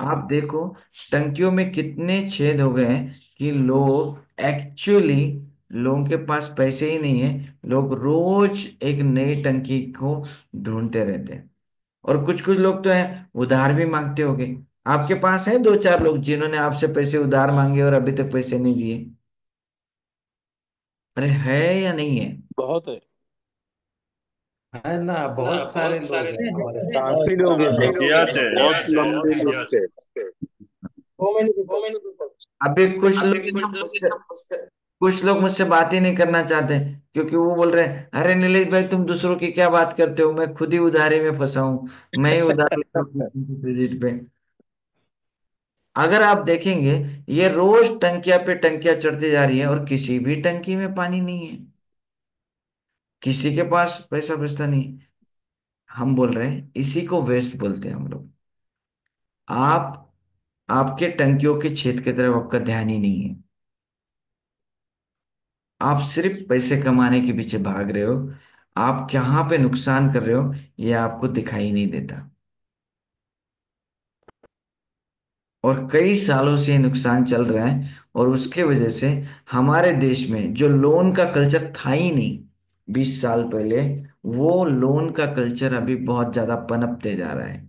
आप देखो टंकियों में कितने छेद हो गए हैं कि लोग एक्चुअली, लोगों के पास पैसे ही नहीं है, लोग रोज एक नई टंकी को ढूंढते रहते हैं। और कुछ कुछ लोग तो हैं उधार भी मांगते होंगे। आपके पास है 2 4 लोग जिन्होंने आपसे पैसे उधार मांगे और अभी तक पैसे नहीं दिए? अरे है या नहीं है? बहुत है। है ना, बहुत सारे लोग हैं हमारे पास। काफी लोग हैं सर, इंडिया से बहुत लंबी इंडिया लिस्ट से है। अभी कुछ लोग हैं ना मुझसे, कुछ लोग मुझसे बात ही नहीं करना चाहते, क्योंकि वो बोल रहे हैं अरे नीलेश भाई तुम दूसरों की क्या बात करते हो, मैं खुद ही उधारी में फंसा हूं, मैं ही उधार ले रहा हूँ क्रेडिट पे। अगर आप देखेंगे, ये रोज टंकिया पे टंकिया चढ़ती जा रही है और किसी भी टंकी में पानी नहीं है, किसी के पास पैसा बचता नहीं। हम बोल रहे हैं इसी को वेस्ट बोलते हैं हम लोग। आप आपके टंकियों के छेद की तरफ आपका ध्यान ही नहीं है, आप सिर्फ पैसे कमाने के पीछे भाग रहे हो। आप कहाँ पे नुकसान कर रहे हो ये आपको दिखाई नहीं देता, और कई सालों से ये नुकसान चल रहा है। और उसके वजह से हमारे देश में जो लोन का कल्चर था ही नहीं 20 साल पहले, वो लोन का कल्चर अभी बहुत ज्यादा पनपते जा रहा है।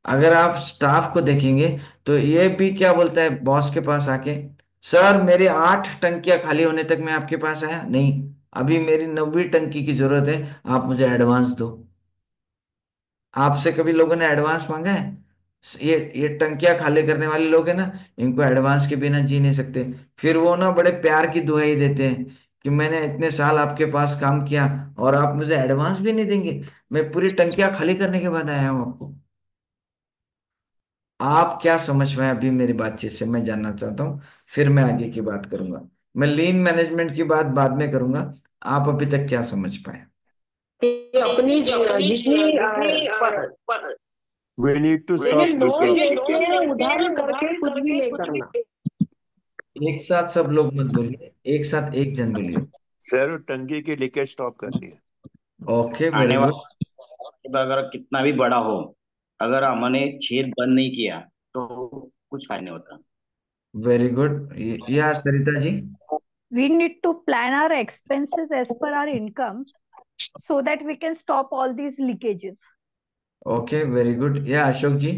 अगर आप स्टाफ को देखेंगे तो ये भी क्या बोलता है बॉस के पास आके, सर मेरे 8 टंकियां खाली होने तक मैं आपके पास आया नहीं, अभी मेरी 9वीं टंकी की जरूरत है, आप मुझे एडवांस दो। आपसे कभी लोगों ने एडवांस मांगा है? ये टंकियां खाली करने वाले लोग हैं ना, इनको एडवांस के बिना जी नहीं सकते। फिर वो ना बड़े प्यार की दुहाई देते हैं कि मैंने इतने साल आपके पास काम किया और आप मुझे एडवांस भी नहीं देंगे, मैं पूरी टंकियां खाली करने के बाद आया हूं आपको। आप क्या समझ पाए अभी मेरी बातचीत से, मैं जानना चाहता हूँ, फिर मैं आगे की बात करूंगा। मैं लीन मैनेजमेंट की बात बाद में करूंगा। आप अभी तक क्या समझ पाए? कि अपनी जितनी वी नीड टू ये स्टॉप लोन दिस। लेते हैं उधार करके कुछ भी नहीं करना। एक साथ सब लोग मत बोलिए, एक साथ एक जन बोलिए। सर टंकी की लीकेज स्टॉप करनी है। ओके, वेरी आने गुड। वाला अगर कितना भी बड़ा हो, अगर हमने छेद बंद नहीं किया तो कुछ फायदा नहीं होता। Very good. या Sarita ji? We need to plan our expenses as per our incomes so that we can stop all these leakages. Okay, very good. या अशोक जी?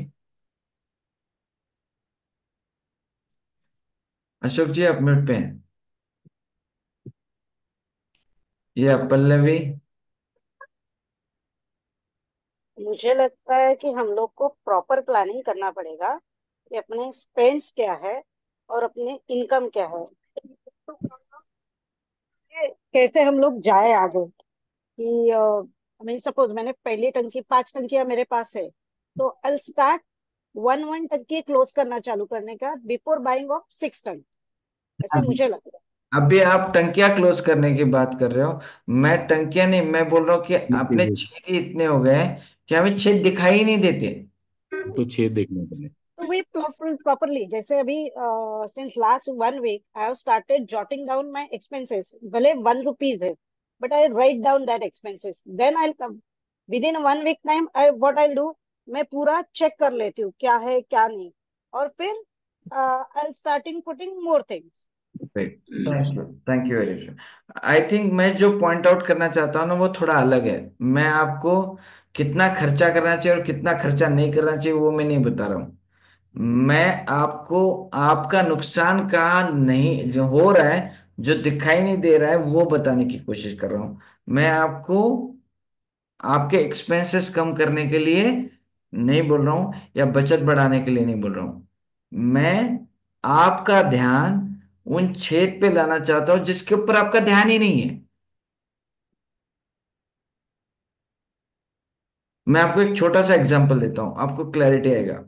अशोक जी आप म्यूट पे हैं। या पल्लवी? मुझे लगता है कि हम लोग को प्रॉपर प्लानिंग करना पड़ेगा कि अपने स्पेंड्स क्या है और अपने इनकम क्या है, कैसे हम लोग जाए आगे। कि मैं सपोज मैंने पहली टंकी 5 टंकियां मेरे पास है, तो आई स्टार्ट 1 टंकी क्लोज करना चालू करने का बिफोर बाइंग ऑफ 6 टंक, ऐसे मुझे लगता है। अभी आप टंकियां क्लोज करने की बात कर रहे हो, मैं टंकियां नहीं, मैं बोल रहा हूँ कि अपने छेद ही इतने हो गए हैं कि हमें छेद दिखाई ही नहीं देते। तो छेद देखने पड़े। तो वे प्रॉपरली, जैसे अभी since last 1 week I have started jotting down my expenses, भले 1 रुपीज है, but I write down that expenses, then I come within 1 week time I what I do, मैं पूरा चेक कर लेती हूँ क्या है क्या नहीं, और फिर I starting putting more things. Thank you very much. I think मैं जो पॉइंट आउट करना चाहता हूँ ना वो थोड़ा अलग है। मैं आपको कितना खर्चा करना चाहिए और कितना खर्चा नहीं करना चाहिए वो मैं नहीं बता रहा हूँ। मैं आपको आपका नुकसान कहाँ नहीं जो हो रहा है, जो दिखाई नहीं दे रहा है वो बताने की कोशिश कर रहा हूँ। मैं आपको आपके एक्सपेंसेस कम करने के लिए नहीं बोल रहा हूँ या बचत बढ़ाने के लिए नहीं बोल रहा हूँ। मैं आपका ध्यान उन छेद पे लाना चाहता हूँ जिसके ऊपर आपका ध्यान ही नहीं है। मैं आपको एक छोटा सा एग्जांपल देता हूँ, आपको क्लैरिटी आएगा।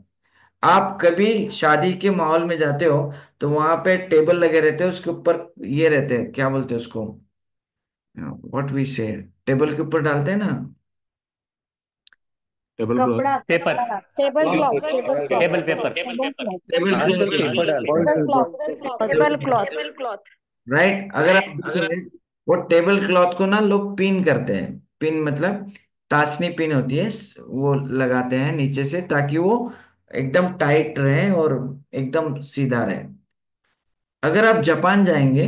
आप कभी शादी के माहौल में जाते हो तो वहां पे टेबल लगे रहते हैं, उसके ऊपर ये रहते हैं, क्या बोलते हैं उसको, व्हाट वी से, टेबल के ऊपर डालते हैं ना, टेबल क्लॉथ। कपड़ा paper table cloth, table cloth, table paper table आजकल पेपर डालते हैं। Table cloth. राइट। अगर आप देखेंगे वो टेबल क्लॉथ को ना लोग पिन करते हैं, पिन मतलब टाचनी पिन होती है, वो लगाते हैं नीचे से ताकि वो एकदम टाइट रहे और एकदम सीधा रहे। अगर आप जापान जाएंगे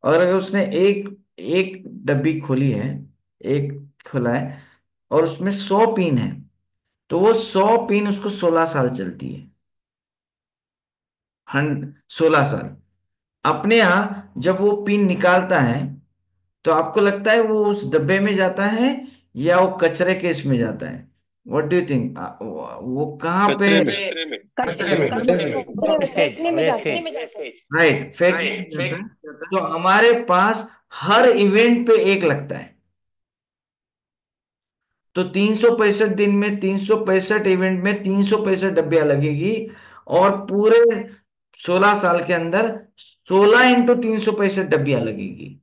और अगर उसने एक एक डब्बी खोली है, एक खोला है और उसमें 100 पिन है, तो वो 100 पिन उसको 16 साल चलती है। 16 साल। अपने यहाँ जब वो पिन निकालता है तो आपको लगता है वो उस डब्बे में जाता है या वो कचरे के इसमें जाता है? What do you think? वो कहाँ पे? कचरे में। कचरे में, कचरे में। Wastage, wastage. राइट, फेंकने में जाता है। तो हमारे पास हर इवेंट पे एक लगता है। तो 365 दिन में 365 इवेंट में 365 डब्बियां लगेगी। और पूरे 16 साल के अंदर 16 × 365 डब्बियां लगेगी।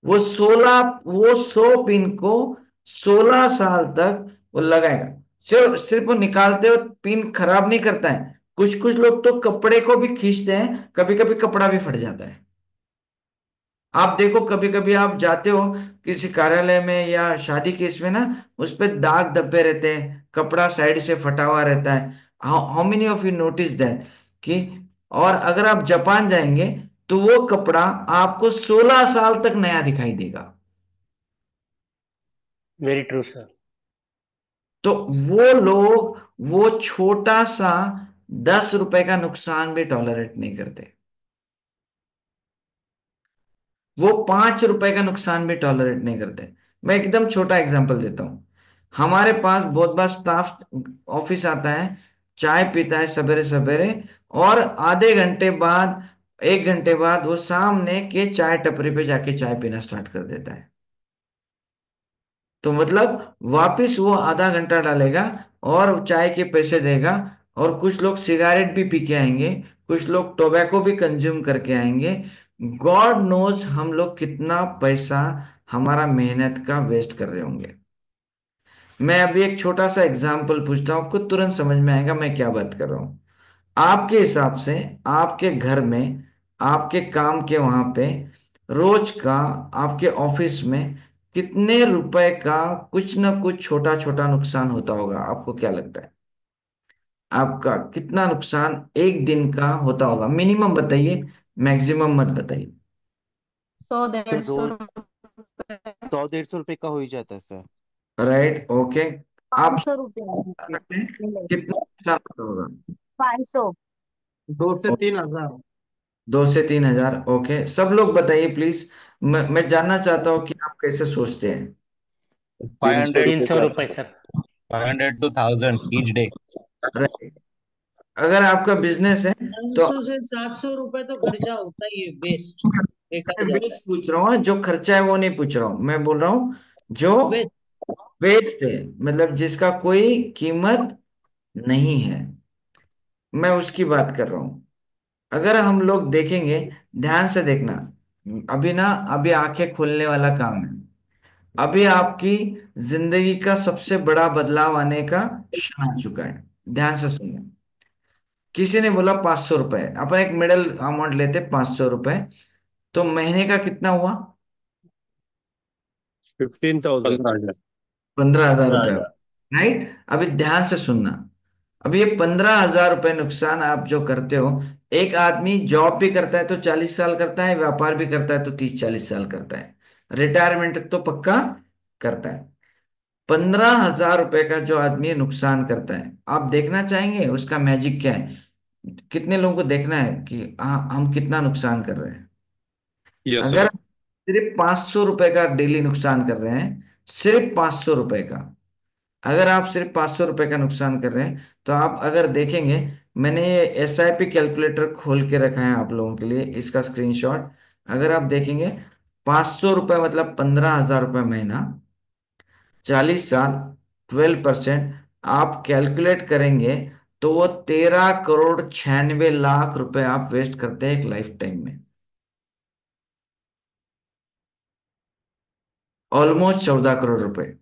वो 100 पिन को 16 साल तक वो लगाएगा। सिर्फ सिर्फ वो निकालते हुए पिन खराब नहीं करता है। कुछ कुछ लोग तो कपड़े को भी खींचते हैं, कभी कभी कपड़ा भी फट जाता है। आप देखो, कभी कभी आप जाते हो किसी कार्यालय में या शादी के इसमें ना, उस पे दाग धब्बे रहते हैं, कपड़ा साइड से फटा हुआ रहता है। How many of you notice that कि? और अगर आप जापान जाएंगे तो वो कपड़ा आपको 16 साल तक नया दिखाई देगा। Very true sir. तो वो लोग वो छोटा सा 10 रुपए का नुकसान भी टॉलरेट नहीं करते। वो 5 रुपए का नुकसान भी टॉलरेट नहीं करते। मैं एकदम छोटा एग्जांपल देता हूं। हमारे पास बहुत बार स्टाफ ऑफिस आता है, चाय पीता है सवेरे सवेरे, और आधे घंटे बाद 1 घंटे बाद वो सामने के चाय टपरी पे जाके चाय पीना स्टार्ट कर देता है। तो मतलब वापिस वो आधा घंटा डालेगा और चाय के पैसे देगा। और कुछ लोग सिगारेट भी पी के आएंगे, कुछ लोग टोबैको भी कंज्यूम करके आएंगे। गॉड नोज हम लोग कितना पैसा हमारा मेहनत का वेस्ट कर रहे होंगे। मैं अभी एक छोटा सा एग्जाम्पल पूछता हूँ, आपको तुरंत समझ में आएगा मैं क्या बात कर रहा हूँ। आपके हिसाब से आपके घर में, आपके काम के वहां पे, रोज का आपके ऑफिस में कितने रुपए का कुछ ना कुछ छोटा छोटा नुकसान होता होगा? आपको क्या लगता है? आपका कितना नुकसान एक दिन का होता होगा? मिनिमम बताइए, मैक्सिमम मत बताइए। 100 100 150 रुपए। 100 150 रुपए का हो ही जाता है सर। Right, okay. आप 500 रुपये। कितना नुकसान होता होगा? 500। 2 से 3 हजार। 2 से 3 हजार, ओके। सब लोग बताइए प्लीज। मैं जानना चाहता हूँ कि आप कैसे सोचते हैं। 500 तीन सौ रुपए sir. 500 to 1000 each day. Right. अगर आपका बिजनेस है पाँच तो सौ से 700 रुपए तो खर्चा होता ही है, वेस्ट देखा मैं जाता वेस्ट पूछ रहा हूँ, जो खर्चा है वो नहीं पूछ रहा हूँ। मैं बोल रहा हूँ जो है। वेस्ट। वेस्ट है, मतलब जिसका कोई कीमत नहीं है, मैं उसकी बात कर रहा हूँ। अगर हम लोग देखेंगे, ध्यान से देखना, अभी ना, अभी आंखें खोलने वाला काम है। अभी आपकी जिंदगी का सबसे बड़ा बदलाव आने का क्षण आ चुका है। ध्यान से सुनिए। किसी ने बोला 500 रुपए, अपन एक मिडिल अमाउंट लेते 500 रुपए, तो महीने का कितना हुआ? 15,000। 15,000। 15,000 रुपये। राइट, अभी ध्यान से सुनना। अब ये 15,000 रुपये नुकसान आप जो करते हो, एक आदमी जॉब भी करता है तो 40 साल करता है, व्यापार भी करता है तो 30-40 साल करता है, रिटायरमेंट तक तो पक्का करता है। 15,000 रुपये का जो आदमी नुकसान करता है, आप देखना चाहेंगे उसका मैजिक क्या है? कितने लोगों को देखना है कि हम कितना नुकसान कर रहे हैं? यस अगर सर। आप सिर्फ 500 रुपए का डेली नुकसान कर रहे हैं, सिर्फ 500 रुपए का, अगर आप सिर्फ 500 रुपए का नुकसान कर रहे हैं, तो आप अगर देखेंगे, मैंने ये SIP कैलकुलेटर खोल के रखा है आप लोगों के लिए, इसका स्क्रीनशॉट। अगर आप देखेंगे, 500 रुपये मतलब 15,000 रुपये महीना, 40 साल, 12%, आप कैलकुलेट करेंगे तो वो 13,96,00,000 रुपए आप वेस्ट करते हैं एक लाइफ टाइम में। ऑलमोस्ट 14 करोड़ रुपए।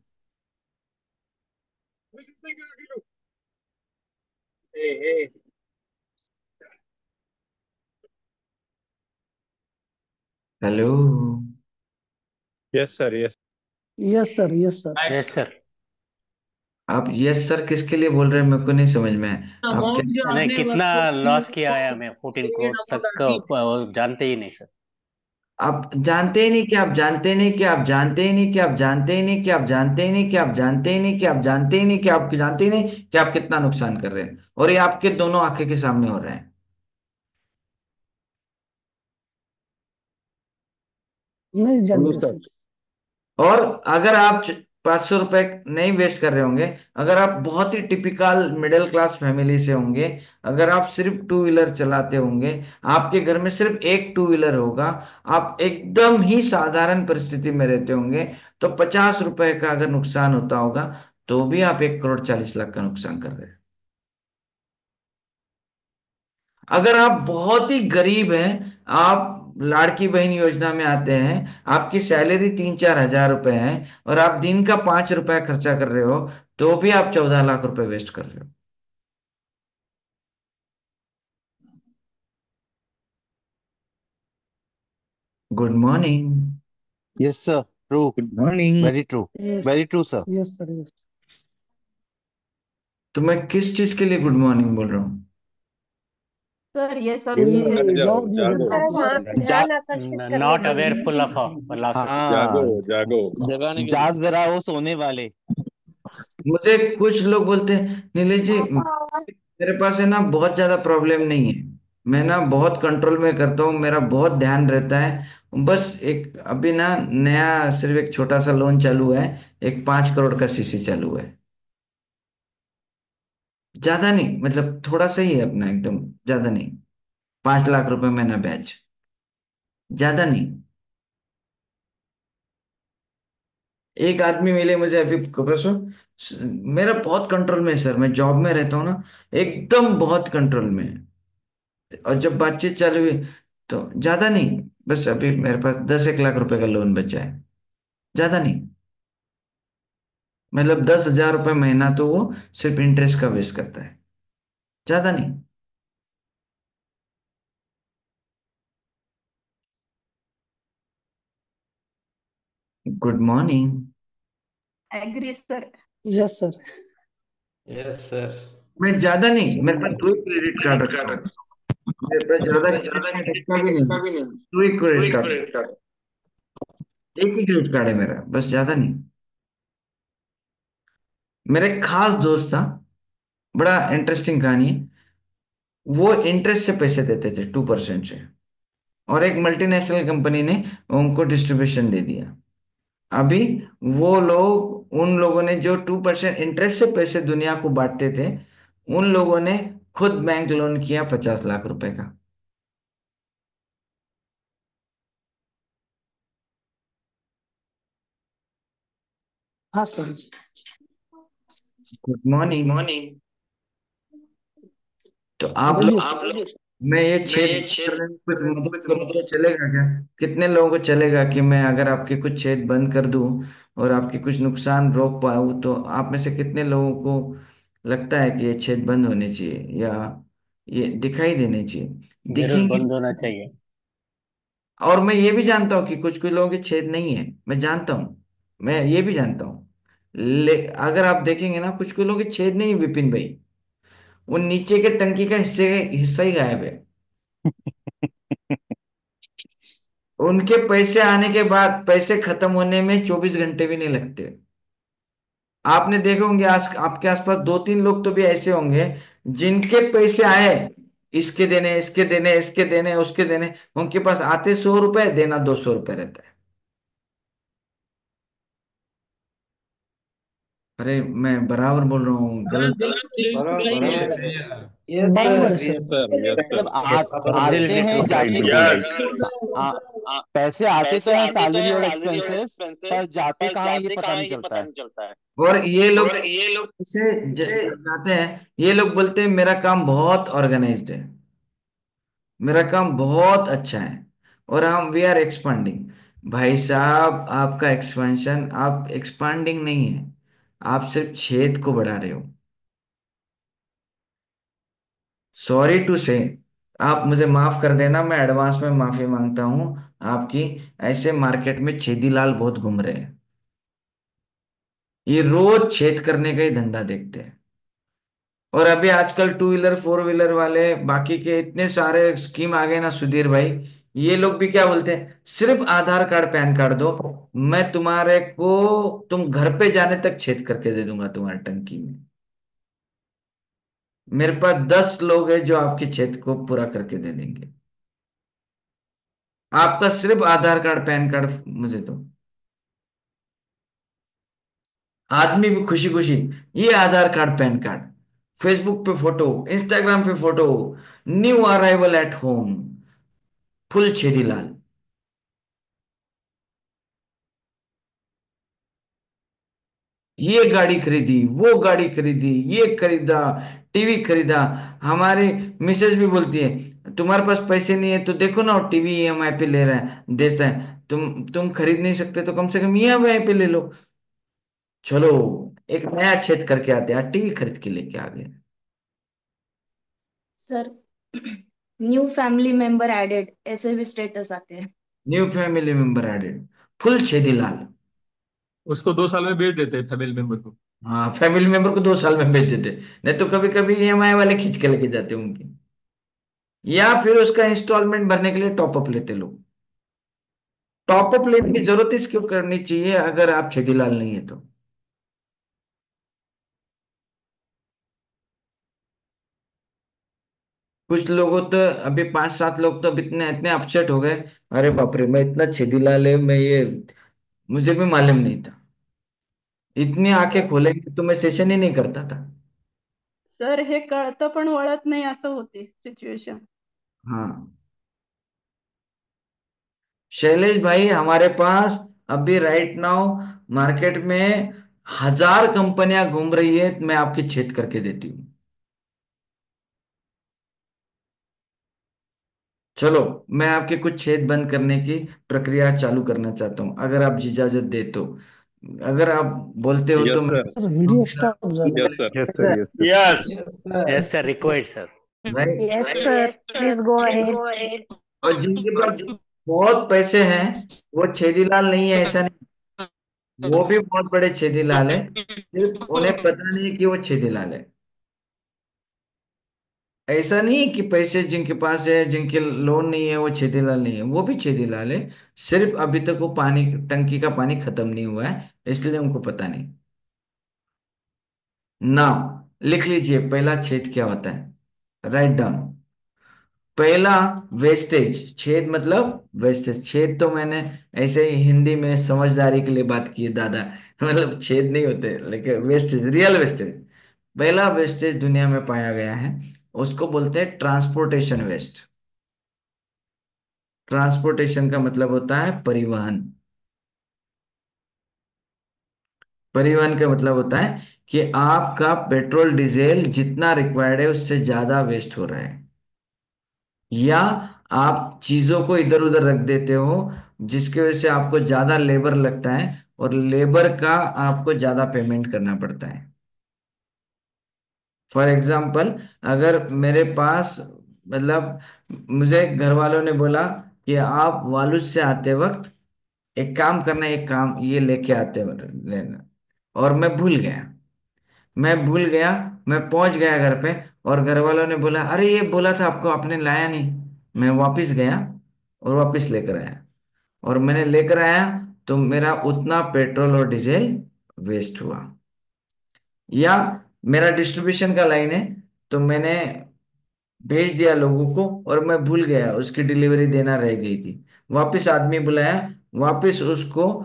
Hello? Yes sir, yes. Yes sir, yes sir. Yes sir. आप यस सर किसके लिए बोल रहे हैं? मेरे को नहीं समझ में आया आप क्या। अमाउंट जो नहीं, आपने कितना वर्कफोर्स में लॉस किया है हमें 14 करोड़ तक का, वो जानते ही नहीं सर। आप जानते ही नहीं कि आप जानते ही नहीं कि आप जानते ही नहीं कि आप जानते ही नहीं कि आप जानते ही नहीं कि आप जानते ही नहीं कि आप जानते ही नहीं कि आप जानते ही नहीं कि आप कितना नुकसान कर रहे हैं, और ये आपके दोनों आंखें के सामने हो रहा है। नहीं बोलो जानते सर। सर। और अगर आप 500 रुपए नहीं वेस्ट कर रहे होंगे। अगर आप बहुत ही टिपिकल मिडिल क्लास फैमिली से होंगे, अगर आप सिर्फ टू व्हीलर चलाते होंगे, आपके घर में सिर्फ एक टू व्हीलर होगा, आप एकदम ही साधारण परिस्थिति में रहते होंगे, तो 50 रुपए का अगर नुकसान होता होगा, तो भी आप 1,40,00,000 का नुकसान कर रहे हैं। अगर आप बहुत ही गरीब हैं, आप लाड़की बहन योजना में आते हैं, आपकी सैलरी 3-4 हजार रुपए है, और आप दिन का 5 रुपया खर्चा कर रहे हो, तो भी आप 14 लाख रुपए वेस्ट कर रहे हो। Good morning. Yes, sir. True. Good morning. Very true. Yes. Very true, sir. Yes, sir. Yes. तो मैं किस चीज के लिए गुड मॉर्निंग बोल रहा हूँ? सर ये सब नींद चीजें हट जाओ, जॉब जागो। सर वहाँ जा ध्यान आकर्षित करने नॉट के लिए अवेयरफुल ऑफ लॉसेस। जागो हाँ, जागो। जगाने के जाग लिए। जरा वो सोने वाले। मुझे कुछ लोग बोलते हैं, नीलेश जी मेरे पास है ना बहुत ज्यादा प्रॉब्लम नहीं है, मैं ना बहुत कंट्रोल में करता हूँ, मेरा बहुत ध्यान रहता है, बस एक अभी ना नया सिर्फ एक छोटा सा लोन चालू है, एक 5 करोड़ का सीसी चालू है, ज्यादा नहीं, मतलब थोड़ा सा ही है अपना, एकदम ज्यादा नहीं, 5 लाख रुपए महीना ब्याज, ज्यादा नहीं। एक आदमी मिले मुझे अभी परसों, मेरा बहुत कंट्रोल में है सर, मैं जॉब में रहता हूँ ना, एकदम बहुत कंट्रोल में है। और जब बातचीत चालू हुई, तो ज्यादा नहीं, बस अभी मेरे पास 10-1 लाख रुपए का लोन बचा है, ज्यादा नहीं, मतलब 10,000 रुपये महीना तो वो सिर्फ इंटरेस्ट का वेस्ट करता है, ज्यादा नहीं। Good morning. Agree sir. Yes, sir. Yes sir. मैं ज्यादा नहीं, मेरे पास 2 ही क्रेडिट कार्ड रखा हूँ, मेरे पास ज्यादा क्रेडिट कार्ड रखा भी नहीं, 2 ही क्रेडिट कार्ड, एक ही क्रेडिट कार्ड है मेरा, बस ज्यादा नहीं। मेरा एक खास दोस्त था, बड़ा इंटरेस्टिंग कहानी है, वो इंटरेस्ट से पैसे देते थे 2% से, और एक मल्टीनेशनल कंपनी ने उनको डिस्ट्रीब्यूशन दे दिया। अभी वो लोग, उन लोगों ने जो 2% इंटरेस्ट से पैसे दुनिया को बांटते थे, उन लोगों ने खुद बैंक लोन किया 50 लाख रुपए का। हाँ सर। Good morning. तो आप बोलिए लोग, सर। मैं ये छेद करने में कुछ मदद करूँ तो चलेगा क्या? कितने लोगों को चलेगा कि मैं अगर आपके कुछ छेद बंद कर दूं और आपके कुछ नुकसान रोक पाऊं, तो आप में से कितने लोगों को लगता है कि ये छेद बंद होने चाहिए या ये दिखाई देने चाहिए? जरूर दिखेंगे। बंद होना चाहिए। और मैं ये भी जानता हूँ कि कुछ कुछ लोगों के छेद नहीं है, मैं जानता हूँ, मैं ये भी जानता हूँ, अगर आप देखेंगे ना, कुछ कुछ लोगों के छेद नहीं है विपिन भाई, वो नीचे के टंकी का हिस्सा ही गायब है। उनके पैसे आने के बाद पैसे खत्म होने में 24 घंटे भी नहीं लगते। आपने देखे होंगे आपके आसपास 2-3 लोग तो भी ऐसे होंगे, जिनके पैसे आए, इसके देने, इसके देने, इसके देने, उसके देने, उनके पास आते 100 रुपए, देना 200 रुपए रहता है। अरे मैं बराबर बोल रहा हूँ, हाँ गलत? बिल्कुल बराबर सही है। सही है। Yes yes sir. Yes sir, yes sir. मतलब आते एब्सोल्युटली ट्रू हैं पॉइंट जाते बिल्कुल हैं। राइट। यस आ, पैसे आते तो हैं सैलरी और एक्सपेंसेस, पर जाते कहाँ हैं ये पता नहीं चलता है। और ये लोग से जाते हैं, ये लोग बोलते हैं मेरा काम बहुत ऑर्गेनाइज्ड है, मेरा काम बहुत अच्छा है, और हम वी आर एक्सपांडिंग। भाई साहब, आपका एक्सपेंशन, आप एक्सपांडिंग नहीं है, आप सिर्फ छेद को बढ़ा रहे हो। सॉरी टू से, आप मुझे माफ कर देना, मैं एडवांस में माफी मांगता हूं आपकी। ऐसे मार्केट में छेदीलाल बहुत घूम रहे हैं, ये रोज छेद करने का ही धंधा देखते हैं। और अभी आजकल टू व्हीलर फोर व्हीलर वाले बाकी के इतने सारे स्कीम आ गए ना सुधीर भाई, ये लोग भी क्या बोलते हैं, सिर्फ आधार कार्ड पैन कार्ड दो, मैं तुम्हारे को, तुम घर पे जाने तक छेद करके दे दूंगा तुम्हारे टंकी में। मेरे पास 10 लोग हैं जो आपके छेद को पूरा करके दे देंगे, आपका सिर्फ आधार कार्ड पैन कार्ड मुझे दो। आदमी भी खुशी खुशी, ये Aadhaar card PAN card, Facebook पे फोटो, इंस्टाग्राम पे photo, new arrival at home, full Chhedi Lal. ये गाड़ी खरीदी, वो गाड़ी खरीदी, ये खरीदा, टीवी खरीदा। हमारी मिसेज भी बोलती है तुम्हारे पास पैसे नहीं है तो देखो ना, टीवी ईएमआई पे ले रहा है देता है, तुम खरीद नहीं सकते तो कम से कम ईएमआई पे ले लो। चलो, एक नया छेद करके आते हैं, टीवी खरीद के लेके आ गए। Sir new family member added ऐसे भी स्टेटस आते हैं। New family member added, full Chhedi Lal. उसको 2 साल में बेच देते हैं फैमिली मेंबर को। हाँ, फैमिली मेंबर को 2 साल में भेज देते, नहीं तो कभी कभी ईएमआई वाले खींच के लेके जाते उनकी, या फिर उसका इंस्टॉलमेंट भरने के लिए टॉपअप लेते लोग। टॉपअप लेने की जरूरत ही क्यों करनी चाहिए अगर आप छेदीलाल नहीं है तो। कुछ लोगों तो अभी 5-7 लोग तो अभी इतने इतने अपसेट हो गए, अरे बाप रे मैं इतना छेदीलाल है, मैं ये मुझे भी मालूम नहीं था, इतनी आंखें खोलेंगे तो मैं सेशन ही नहीं करता था। सर हे कळतं पण वळत नाही असं होते सिच्युएशन। हाँ, शैलेश भाई हमारे पास अभी राइट नाउ मार्केट में 1000 कंपनियां घूम रही है, मैं आपकी छेद करके देती हूँ। चलो, मैं आपके कुछ छेद बंद करने की प्रक्रिया चालू करना चाहता हूँ, अगर आप इजाजत दे तो। अगर आप बोलते हो तो यस मैं sir. Sir video stop yes sir. Yes sir, yes sir. Yes. Yes, sir. Required, sir. Right. Yes, sir. Please go ahead. और जिनके पास बहुत पैसे हैं वो छेदीलाल नहीं है ऐसा नहीं, वो भी बहुत बड़े छेदीलाल है, सिर्फ उन्हें पता नहीं कि वो छेदीलाल है। ऐसा नहीं है कि पैसे जिनके पास है, जिनके लोन नहीं है, वो छेदीलाल नहीं है, वो भी छेदीलाल है। सिर्फ अभी तक वो पानी, टंकी का पानी खत्म नहीं हुआ है, इसलिए उनको पता नहीं। नाउ लिख लीजिए पहला छेद क्या होता है, राइट डाउन। पहला, वेस्टेज। छेद मतलब वेस्टेज। छेद तो मैंने ऐसे ही हिंदी में समझदारी के लिए बात की है दादा, मतलब छेद नहीं होते, लेकिन वेस्टेज, रियल वेस्टेज। पहला वेस्टेज दुनिया में पाया गया है, उसको बोलते हैं ट्रांसपोर्टेशन वेस्ट। ट्रांसपोर्टेशन का मतलब होता है परिवहन। परिवहन का मतलब होता है कि आपका पेट्रोल डीजल जितना रिक्वायर्ड है उससे ज्यादा वेस्ट हो रहा है, या आप चीजों को इधर उधर रख देते हो जिसकी वजह से आपको ज्यादा लेबर लगता है, और लेबर का आपको ज्यादा पेमेंट करना पड़ता है। फॉर एग्जाम्पल, अगर मेरे पास, मतलब मुझे घर वालों ने बोला कि आप वालुज से आते वक्त एक काम करना, एक काम ये लेके आते हो लेना, और मैं भूल गया, मैं पहुंच गया घर पे, और घर वालों ने बोला अरे ये बोला था आपको, आपने लाया नहीं। मैं वापस गया और वापस लेकर आया, और मैंने लेकर आया तो मेरा उतना पेट्रोल और डीजल वेस्ट हुआ। या मेरा डिस्ट्रीब्यूशन का लाइन है, तो मैंने भेज दिया लोगों को और मैं भूल गया, उसकी डिलीवरी देना रह गई थी। वापस आदमी बुलाया, वापस उसको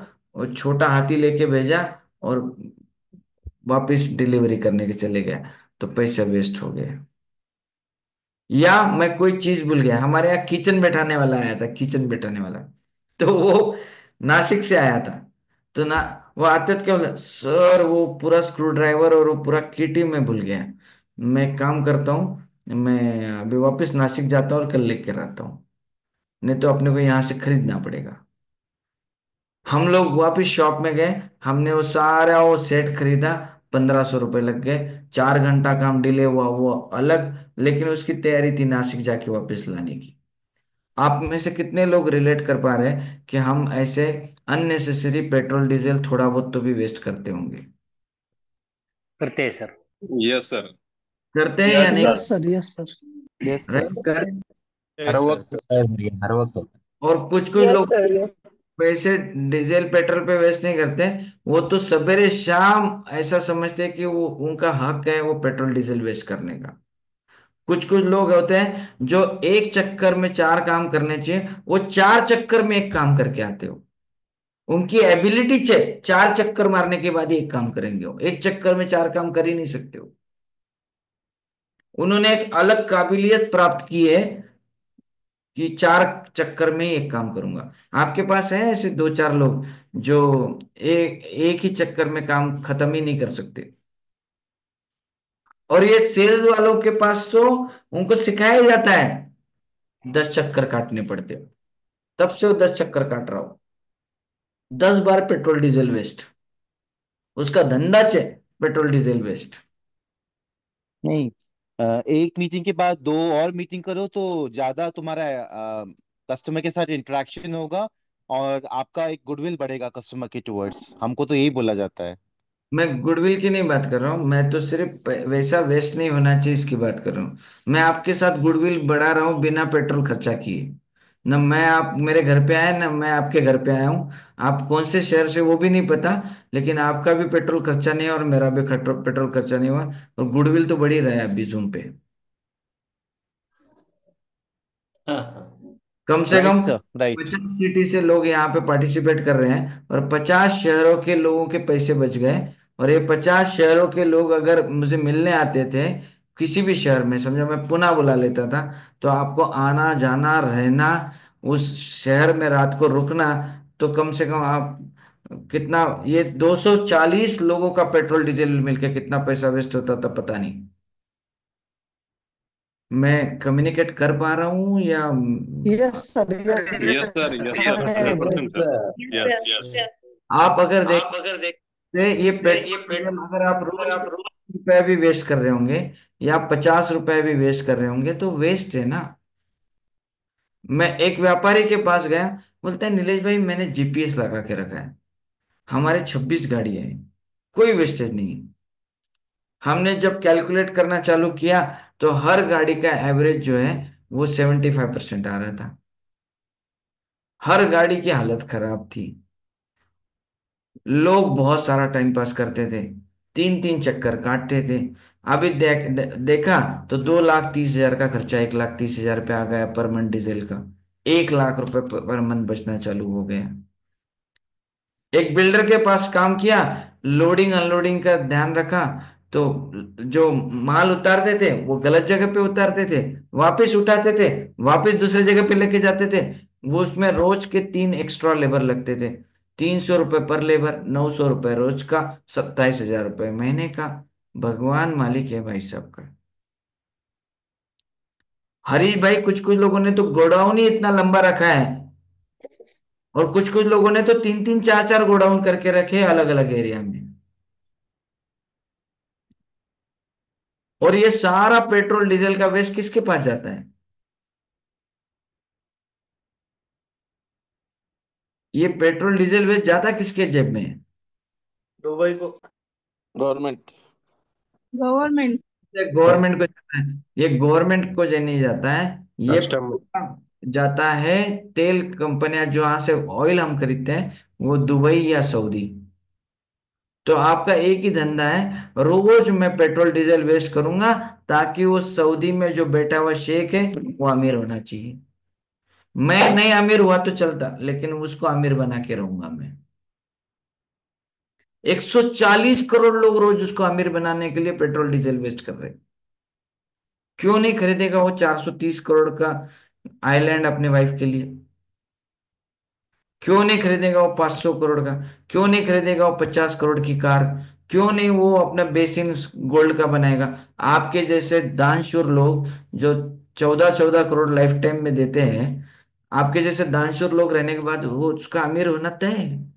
छोटा हाथी लेके भेजा, और वापस डिलीवरी करने के चले गया, तो पैसे वेस्ट हो गए। या मैं कोई चीज भूल गया, हमारे यहाँ किचन बैठाने वाला आया था, किचन बैठाने वाला, तो वो नासिक से आया था, तो ना वो आते तो क्या बोला, सर वो पूरा स्क्रू ड्राइवर और वो पूरा किट ही मैं भूल गया। मैं काम करता हूँ, मैं अभी वापस नासिक जाता हूँ और कल लेकर आता हूँ, नहीं तो अपने को यहाँ से खरीदना पड़ेगा। हम लोग वापस शॉप में गए, हमने वो सारा वो सेट खरीदा, 1500 रुपये लग गए, 4 घंटा काम डिले हुआ वो अलग, लेकिन उसकी तैयारी थी नासिक जाके वापस लाने की। आप में से कितने लोग रिलेट कर पा रहे हैं कि हम ऐसे अननेसेसरी पेट्रोल डीजल थोड़ा बहुत तो भी वेस्ट करते होंगे? करते हैं सर। Yes sir. करते हैं या यस नहीं? Sir. Yes sir, yes sir. Yes sir. Right कर। हर वक्त होता है मेरे, हर वक्त होता और कुछ कुछ यस लोग सर, यस। पैसे डीजल पेट्रोल पे वेस्ट नहीं करते, वो तो सवेरे शाम ऐसा समझते हैं कि वो उनका हक है वो पेट्रोल डीजल वेस्ट करने का। कुछ कुछ लोग होते हैं जो एक चक्कर में 4 काम करने चाहिए, वो 4 चक्कर में एक काम करके आते हो। उनकी एबिलिटी चेक, 4 चक्कर मारने के बाद ही एक काम करेंगे, वो एक चक्कर में 4 काम कर ही नहीं सकते हो। उन्होंने एक अलग काबिलियत प्राप्त की है कि 4 चक्कर में ही एक काम करूंगा। आपके पास है ऐसे 2-4 लोग जो एक एक ही चक्कर में काम खत्म ही नहीं कर सकते। और ये सेल्स वालों के पास तो उनको सिखाया जाता है 10 चक्कर काटने पड़ते, तब से वो 10 चक्कर काट रहा हो। 10 बार पेट्रोल डीजल वेस्ट, उसका धंधा पेट्रोल डीजल वेस्ट। नहीं, एक मीटिंग के बाद दो और मीटिंग करो तो ज्यादा तुम्हारा कस्टमर के साथ इंटरेक्शन होगा और आपका एक गुडविल बढ़ेगा कस्टमर के टुवर्ड्स। हमको तो यही बोला जाता है। मैं गुडविल की नहीं बात कर रहा हूँ, मैं तो सिर्फ वैसा वेस्ट नहीं होना चाहिए इसकी बात कर रहा हूँ। मैं आपके साथ गुडविल बढ़ा रहा हूँ बिना पेट्रोल खर्चा किए। न मैं आप मेरे घर पे आए, न मैं आपके घर पे आया हूँ। आप कौन से शहर से वो भी नहीं पता, लेकिन आपका भी पेट्रोल खर्चा नहीं है और मेरा भी पेट्रोल खर्चा नहीं हुआ, और गुडविल तो बढ़ ही रहा है अभी जूम पे। कम से राइट कम सर, राइट। 50 सिटी से लोग यहाँ पे पार्टिसिपेट कर रहे हैं और 50 शहरों के लोगों के पैसे बच गए। और ये 50 शहरों के लोग अगर मुझे मिलने आते थे किसी भी शहर में, समझो मैं पुणे बुला लेता था, तो आपको आना जाना रहना, उस शहर में रात को रुकना, तो कम से कम आप कितना, ये 240 लोगों का पेट्रोल डीजल मिलके कितना पैसा वेस्ट होता था पता नहीं। मैं कम्युनिकेट कर पा रहा हूँ या yes sir, yes sir, yes sir, 100% sir. Yes. आप अगर देखते ये पेट्रोल डीजल अगर आप रोज रुपए भी वेस्ट कर रहे होंगे या 50 रुपए भी वेस्ट कर रहे होंगे तो वेस्ट है ना। मैं एक व्यापारी के पास गया, बोलते हैं नीलेश भाई मैंने जीपीएस लगा के रखा है, हमारे 26 गाड़ियां हैं, कोई वेस्टेज नहीं है। हमने जब कैलकुलेट करना चालू किया तो हर गाड़ी का एवरेज जो है वो 75% आ रहा था। हर गाड़ी की हालत खराब थी। लोग बहुत सारा टाइम पास करते थे, 3-3 चक्कर काटते थे। अभी देखा तो 2,30,000 का खर्चा 1,30,000 पे आ गया पर मंथ डीजल का। 1 लाख रुपए पर मंथ बचना चालू हो गया। एक बिल्डर के पास काम किया, लोडिंग अनलोडिंग का ध्यान रखा, तो जो माल उतारते थे वो गलत जगह पे उतारते थे, वापस उठाते थे, वापस दूसरी जगह पे लेके जाते थे। वो उसमें रोज के 3 एक्स्ट्रा लेबर लगते थे। 300 रुपये पर लेबर, 900 रुपये रोज का, 27,000 रुपये महीने का। भगवान मालिक है भाई साहब का। हरीश भाई, कुछ कुछ लोगों ने तो गोडाउन ही इतना लंबा रखा है, और कुछ कुछ लोगों ने तो 3-3 4-4 गोडाउन करके रखे हैं अलग अलग एरिया में। और ये सारा पेट्रोल डीजल का वेस्ट किसके पास जाता है? ये पेट्रोल डीजल वेस्ट जाता किसके जेब में है? दुबई को। गवर्नमेंट। गवर्नमेंट। गवर्नमेंट को जाता है। ये गवर्नमेंट को नहीं जाता है, ये कस्टमर। जाता है तेल कंपनियां जो यहाँ से ऑयल हम खरीदते हैं, वो दुबई या सऊदी। तो आपका एक ही धंधा है, रोज मैं पेट्रोल डीजल वेस्ट करूंगा ताकि वो सऊदी में जो बैठा हुआ शेख है वो अमीर होना चाहिए। मैं नहीं अमीर हुआ तो चलता, लेकिन उसको अमीर बना के रहूंगा मैं। 140 करोड़ लोग रोज उसको अमीर बनाने के लिए पेट्रोल डीजल वेस्ट कर रहे हैं। क्यों नहीं खरीदेगा वो 430 करोड़ का आइलैंड अपने वाइफ के लिए? क्यों नहीं खरीदेगा वो 500 करोड़ का? क्यों नहीं खरीदेगा वो 50 करोड़ की कार? क्यों नहीं वो अपना बेसिन गोल्ड का बनाएगा? आपके जैसे दानशूर लोग जो 14-14 करोड़ लाइफ टाइम में देते हैं, आपके जैसे दानशूर लोग रहने के बाद वो उसका अमीर होना तय है।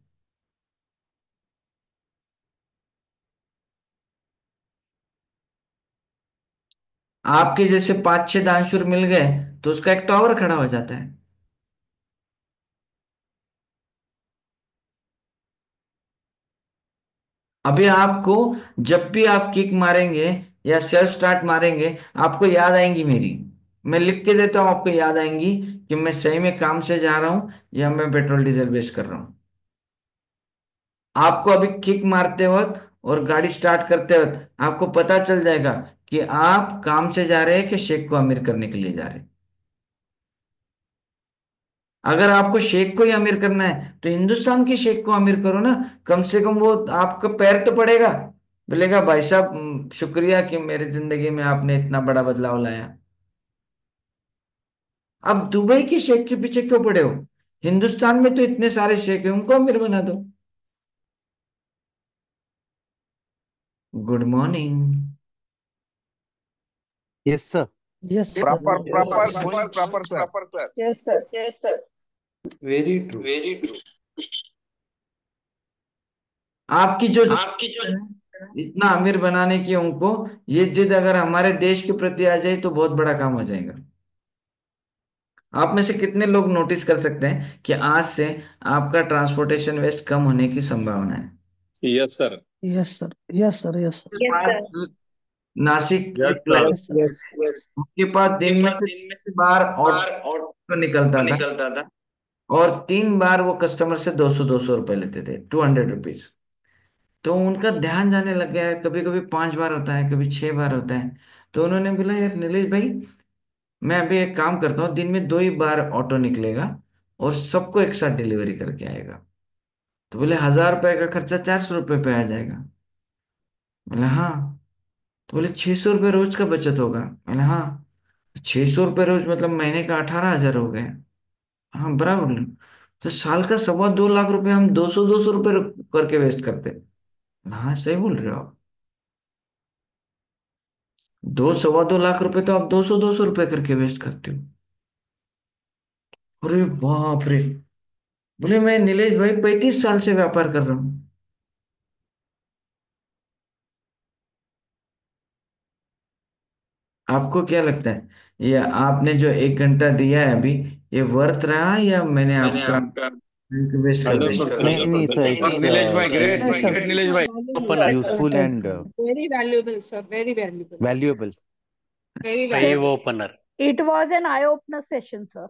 आपके जैसे 5-6 दानशूर मिल गए तो उसका एक टावर खड़ा हो जाता है। अभी आपको जब भी आप किक मारेंगे या सेल्फ स्टार्ट मारेंगे, आपको याद आएंगी मेरी। मैं लिख के देता हूं, आपको याद आएंगी कि मैं सही में काम से जा रहा हूं या मैं पेट्रोल डीजल वेस्ट कर रहा हूं। आपको अभी किक मारते वक्त और गाड़ी स्टार्ट करते वक्त आपको पता चल जाएगा कि आप काम से जा रहे हैं कि शेख को अमीर करने के लिए जा रहे हैं। अगर आपको शेख को ही अमीर करना है तो हिंदुस्तान के शेख को अमीर करो ना। कम से कम वो आपका पैर तो पड़ेगा, बोलेगा भाई साहब शुक्रिया कि मेरी जिंदगी में आपने इतना बड़ा बदलाव लाया। अब दुबई के शेख के पीछे क्यों पड़े हो? हिंदुस्तान में तो इतने सारे शेख हैं, उनको अमीर बना दो। Good morning. Yes, sir. Yes, sir. Proper proper Yes, going proper sir. Sir yes sir yes sir very true. आपकी जो है इतना अमीर बनाने की उनको, ये जिद अगर हमारे देश के प्रति आ जाए तो बहुत बड़ा काम हो जाएगा। आप में से कितने लोग नोटिस कर सकते हैं कि आज से आपका ट्रांसपोर्टेशन वेस्ट कम होने की संभावना है? Yes, sir. Yes, sir. Yes, sir. Yes, sir. Yes sir Nashik yes एक सर। Yes, sir. उसके पास दिन में से 3 बार ऑटो निकलता था, और 3 बार वो कस्टमर से 200-200 रुपए लेते थे, 200 रुपीज। तो उनका ध्यान जाने लग गया है, कभी कभी 5 बार होता है, कभी 6 बार होता है। तो उन्होंने बोला यार नीलेश भाई, मैं अभी एक काम करता हूँ, दिन में 2 ही बार ऑटो निकलेगा और सबको एक साथ डिलीवरी करके आएगा। तो बोले 1000 रुपए का खर्चा 400 रुपये पे आ जाएगा। बोले हाँ। तो बोले 600 रुपये रोज का बचत होगा। बोले हाँ। 600 रुपये रोज मतलब महीने का 18,000 हो गए। हाँ बराबर बोले। तो साल का 2.25 लाख रुपए हम 200-200 रुपये करके वेस्ट करते हैं। हाँ सही बोल रहे हो आप। 2 2.25 लाख रुपए तो आप 200-200 रुपये करके वेस्ट करते हो। अरे बाप रे। बोले मैं नीलेश भाई 35 साल से व्यापार कर रहा हूँ। आपको क्या लगता है, ये आपने जो 1 घंटा दिया है अभी, ये वर्थ रहा या मैंने आपका वेस्ट कर दिया? 100%, नहीं, sir. 100%. It's नीलेश भाई great, Yes, sir. Great Nilesh भाई। Opener useful and Very valuable, sir. Very valuable. valuable. Very 5 valuable. Opener. It was an eye opener session sir.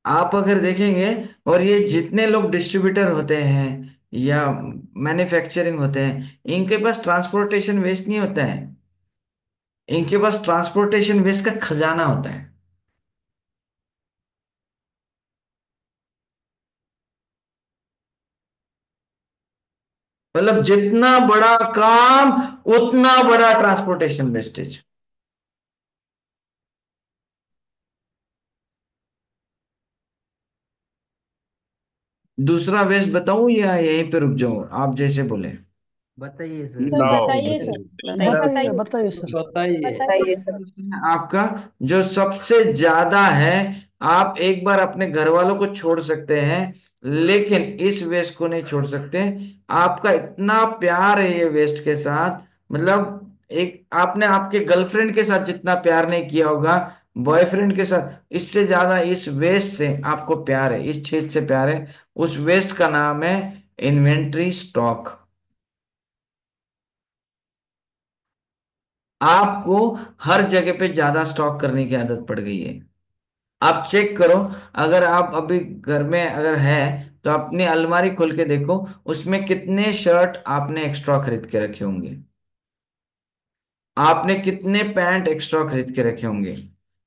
आप अगर देखेंगे, और ये जितने लोग डिस्ट्रीब्यूटर होते हैं या मैन्युफैक्चरिंग होते हैं, इनके पास ट्रांसपोर्टेशन वेस्ट नहीं होता है, इनके पास ट्रांसपोर्टेशन वेस्ट का खजाना होता है। मतलब जितना बड़ा काम उतना बड़ा ट्रांसपोर्टेशन वेस्टेज। दूसरा वेस्ट बताऊं या यहीं पे रुक जाऊं, आप जैसे बोले। बताइए सर। सर नाउ बताइए सर। सर बताइए बताइए। बताइए सर। बताइए बताइए सर। सर। आपका जो सबसे ज्यादा है, आप एक बार अपने घर वालों को छोड़ सकते हैं लेकिन इस वेस्ट को नहीं छोड़ सकते। आपका इतना प्यार है ये वेस्ट के साथ, मतलब एक आपने आपके गर्लफ्रेंड के साथ जितना प्यार नहीं किया होगा, बॉयफ्रेंड के साथ, इससे ज्यादा इस वेस्ट से आपको प्यार है, इस चीज से प्यार है। उस वेस्ट का नाम है इन्वेंट्री स्टॉक। आपको हर जगह पे ज्यादा स्टॉक करने की आदत पड़ गई है। आप चेक करो, अगर आप अभी घर में अगर है तो अपनी अलमारी खोल के देखो, उसमें कितने शर्ट आपने एक्स्ट्रा खरीद के रखे होंगे, आपने कितने पैंट एक्स्ट्रा खरीद के रखे होंगे,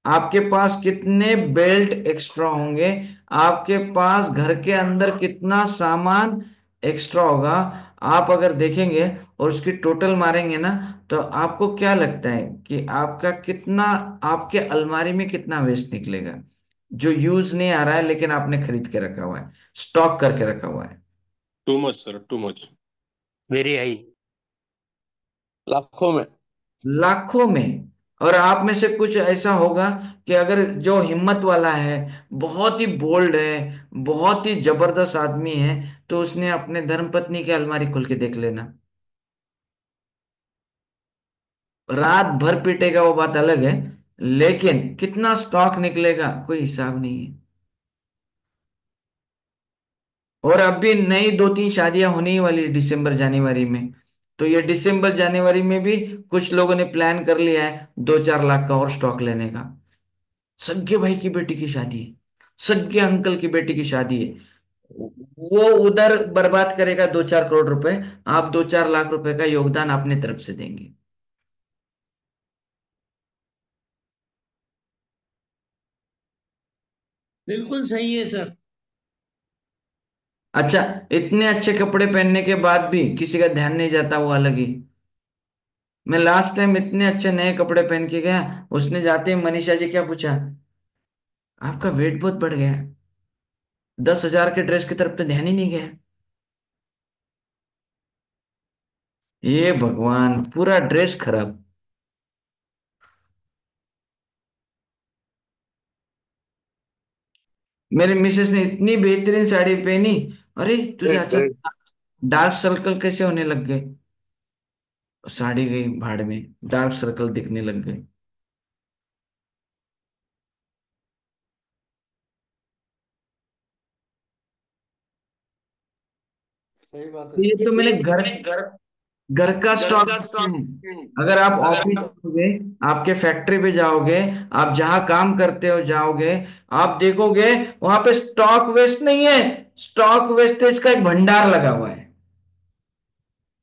आपके पास कितने बेल्ट एक्स्ट्रा होंगे, आपके पास घर के अंदर कितना सामान एक्स्ट्रा होगा। आप अगर देखेंगे और उसकी टोटल मारेंगे ना, तो आपको क्या लगता है कि आपका कितना, आपके अलमारी में कितना वेस्ट निकलेगा जो यूज नहीं आ रहा है लेकिन आपने खरीद के रखा हुआ है, स्टॉक करके रखा हुआ है। Too much, sir. Too much. Very high. लाखों में। लाखों में। और आप में से कुछ ऐसा होगा कि अगर जो हिम्मत वाला है, बहुत ही बोल्ड है, बहुत ही जबरदस्त आदमी है, तो उसने अपने धर्मपत्नी की अलमारी खोल के देख लेना। रात भर पीटेगा वो बात अलग है, लेकिन कितना स्टॉक निकलेगा कोई हिसाब नहीं है। और अभी नई 2-3 शादियां होने ही वाली दिसंबर जनवरी में। तो ये दिसंबर जनवरी में भी कुछ लोगों ने प्लान कर लिया है 2-4 लाख का और स्टॉक लेने का। सगे भाई की बेटी की शादी है, सगे अंकल की बेटी की शादी है, वो उधर बर्बाद करेगा 2-4 करोड़ रुपए, आप 2-4 लाख रुपए का योगदान अपने तरफ से देंगे। बिल्कुल सही है सर। अच्छा, इतने अच्छे कपड़े पहनने के बाद भी किसी का ध्यान नहीं जाता, वो अलग ही। मैं लास्ट टाइम इतने अच्छे नए कपड़े पहन के गया, उसने जाते ही मनीषा जी क्या पूछा, आपका वेट बहुत बढ़ गया है। 10,000 के ड्रेस की तरफ तो ध्यान ही नहीं गया। ये भगवान, पूरा ड्रेस खराब। मेरी मिसेस ने इतनी बेहतरीन साड़ी पहनी, अरे तुझे ग्रेट ग्रेट। अचानक डार्क सर्कल कैसे होने लग गए। साड़ी गई भाड़ में, डार्क सर्कल दिखने लग गए। सही बात है ये सर। तो मैंने घर घर का स्टॉक है। अगर आप ऑफिस जाओगे, आपके फैक्ट्री पे जाओगे, आप जहां काम करते हो जाओगे, आप देखोगे वहां पे स्टॉक वेस्ट नहीं है, स्टॉक वेस्टेज का एक भंडार लगा हुआ है।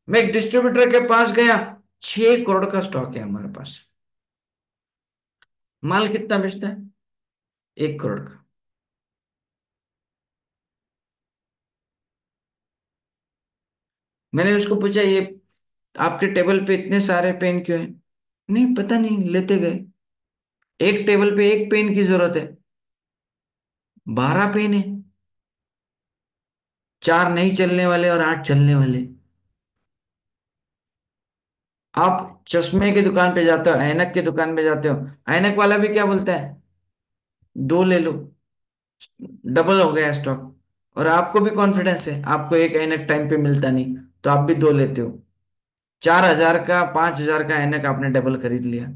मैं एक डिस्ट्रीब्यूटर के पास गया, 6 करोड़ का स्टॉक है हमारे पास। माल कितना बेचता है? 1 करोड़ का। मैंने उसको पूछा, ये आपके टेबल पे इतने सारे पेन क्यों हैं? नहीं पता नहीं, लेते गए। एक टेबल पे एक पेन की जरूरत है, 12 पेन है। 4 नहीं चलने वाले और 8 चलने वाले। आप चश्मे की दुकान पे जाते हो, ऐनक की दुकान पे जाते हो, ऐनक वाला भी क्या बोलता है, 2 ले लो, डबल हो गया स्टॉक। और आपको भी कॉन्फिडेंस है, आपको एक ऐनक टाइम पे मिलता नहीं, तो आप भी 2 लेते हो। 4,000 का, 5,000 का ऐनक आपने डबल खरीद लिया।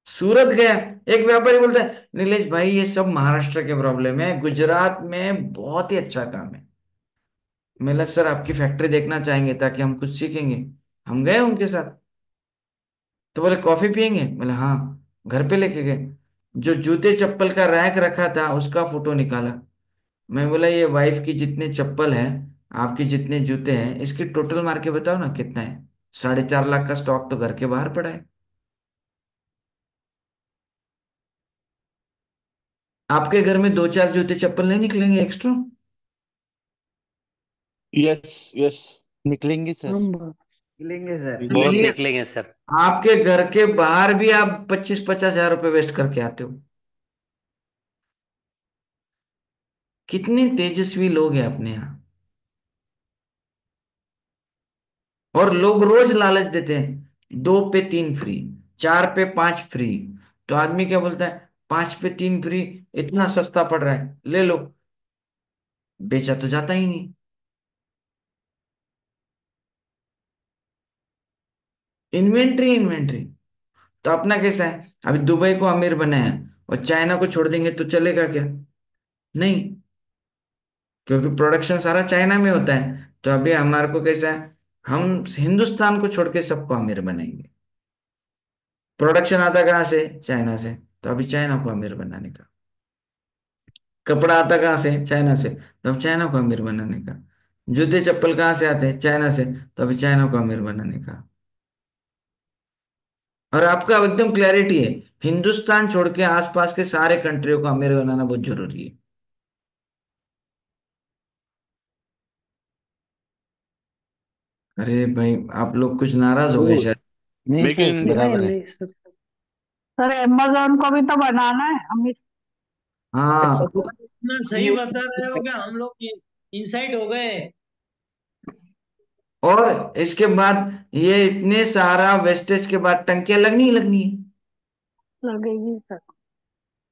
सूरत गया, एक व्यापारी बोलता है, नीलेश भाई ये सब महाराष्ट्र के प्रॉब्लम है, गुजरात में बहुत ही अच्छा काम है। मैं सर आपकी फैक्ट्री देखना चाहेंगे ताकि हम कुछ सीखेंगे। हम गए उनके साथ, तो बोले कॉफी पियेंगे, बोले हाँ। घर पे लेके गए, जो जूते चप्पल का रैक रखा था उसका फोटो निकाला। मैं बोला ये वाइफ की जितने चप्पल है, आपके जितने जूते हैं, इसकी टोटल मार के बताओ ना कितना है। 4.5 लाख का स्टॉक तो घर के बाहर पड़ा है। आपके घर में 2-4 जूते चप्पल नहीं निकलेंगे एक्स्ट्रा? यस यस, निकलेंगे सर। मिलेंगे सर। बहुत नहीं, निकलेंगे सर। आपके घर के बाहर भी आप 25-50 हजार रुपए वेस्ट करके आते हो। कितने तेजस्वी लोग हैं अपने यहाँ। और लोग रोज लालच देते हैं, 2 पे 3 फ्री, 4 पे 5 फ्री। तो आदमी क्या बोलता है, 5 पे 3 फ्री, इतना सस्ता पड़ रहा है, ले लो। बेचा तो जाता ही नहीं। Inventory inventory. तो अपना कैसा है, अभी दुबई को अमीर बनाया और चाइना को छोड़ देंगे तो चलेगा क्या? नहीं, क्योंकि प्रोडक्शन सारा चाइना में होता है। तो अभी हमारे को कैसा है, हम हिंदुस्तान को छोड़ के सबको अमीर बनाएंगे। प्रोडक्शन आता कहाँ से, चाइना से, तो अभी चाइना को अमीर बनाने का। कपड़ा आता कहाँ से, चाइना से, तो अब चाइना को अमीर बनाने का। जूते चप्पल कहाँ से आते हैं, चाइना से, तो अभी चाइना को अमीर बनाने का। और आपका एकदम क्लैरिटी है, हिंदुस्तान छोड़ के आसपास के सारे कंट्रियों को अमीर बनाना बहुत जरूरी है। अरे भाई, आप लोग कुछ नाराज हो गए शायद। नहीं मेक सर, इन बराबर है। नहीं सर। सर अमेजोन को भी तो बनाना है अमित। हाँ, इतना सही बता रहे हो क्या, हम लोग इनसाइड हो गए। और इसके बाद ये इतने सारा वेस्टेज के बाद टंकियां लगनी ही लगनी है। लगेगी सर।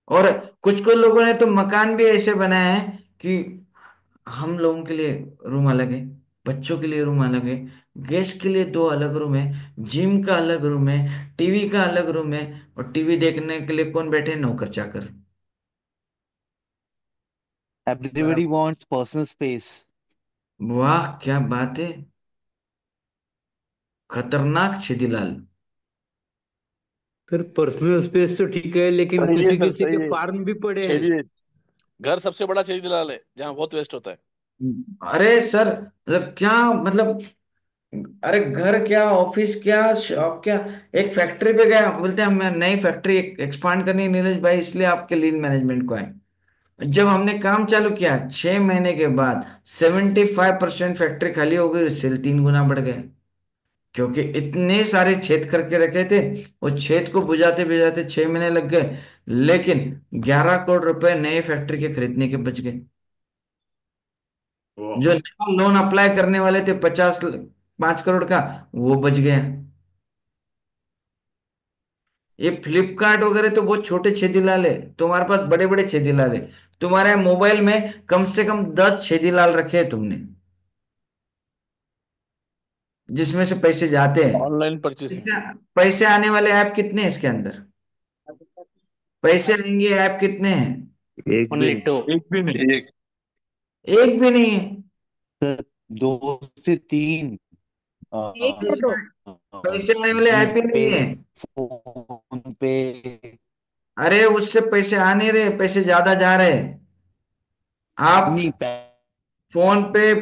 और कुछ कुछ लोगों ने तो मकान भी ऐसे बनाए हैं कि हम लोगों के लिए रूम अलग है, बच्चों के लिए रूम अलग है, गेस्ट के लिए 2 अलग रूम है, जिम का अलग रूम है, टीवी का अलग रूम है। और टीवी देखने के लिए कौन बैठे, नौकर चाकर। Everybody wants personal space. वाह क्या बात है, खतरनाक छिदीलाल। सर पर्सनल स्पेस तो ठीक है, लेकिन सही है किसी सर, किसी सही के है। फार्म भी पड़े हैं। चाहिए, घर सबसे बड़ा चाहिए दिलाल है जहाँ बहुत वेस्ट होता है। अरे सर, मतलब क्या, मतलब अरे घर क्या, ऑफिस क्या, शॉप क्या। एक फैक्ट्री पे गया, बोलते हैं हमें नई फैक्ट्री एक्सपांड करनी है नीरज भाई, इसलिए आपके लीन मैनेजमेंट को है। जब हमने काम चालू किया 6 महीने के बाद 75% फैक्ट्री खाली हो गई, सेल 3 गुना बढ़ गया। क्योंकि इतने सारे छेद करके रखे थे, वो छेद को बुझाते बुझाते 6 महीने लग गए, लेकिन 11 करोड़ रुपए नए फैक्ट्री के खरीदने के बच गए। जो नया लोन अप्लाई करने वाले थे 5 करोड़ का, वो बच गया। ये फ्लिपकार्ट वगैरह तो बहुत छोटे छेदीलाल है, तुम्हारे पास बड़े बड़े छेदीलाल है। तुम्हारे मोबाइल में कम से कम 10 छेदीलाल रखे हैं तुमने, जिसमें से पैसे जाते हैं। Online purchasing. पैसे पैसे आने वाले ऐप कितने हैं इसके अंदर? पैसे आएंगे ऐप कितने हैं? एक भी Only नहीं। two. एक भी नहीं। एक एक भी नहीं है। सर 2 से 3 एक या दो? पैसे आने वाले ऐप ही जीपे, नहीं है। फोन पे। अरे उससे पैसे आ नहीं रहे, पैसे ज्यादा जा रहे हैं। आप नहीं, फोन पे,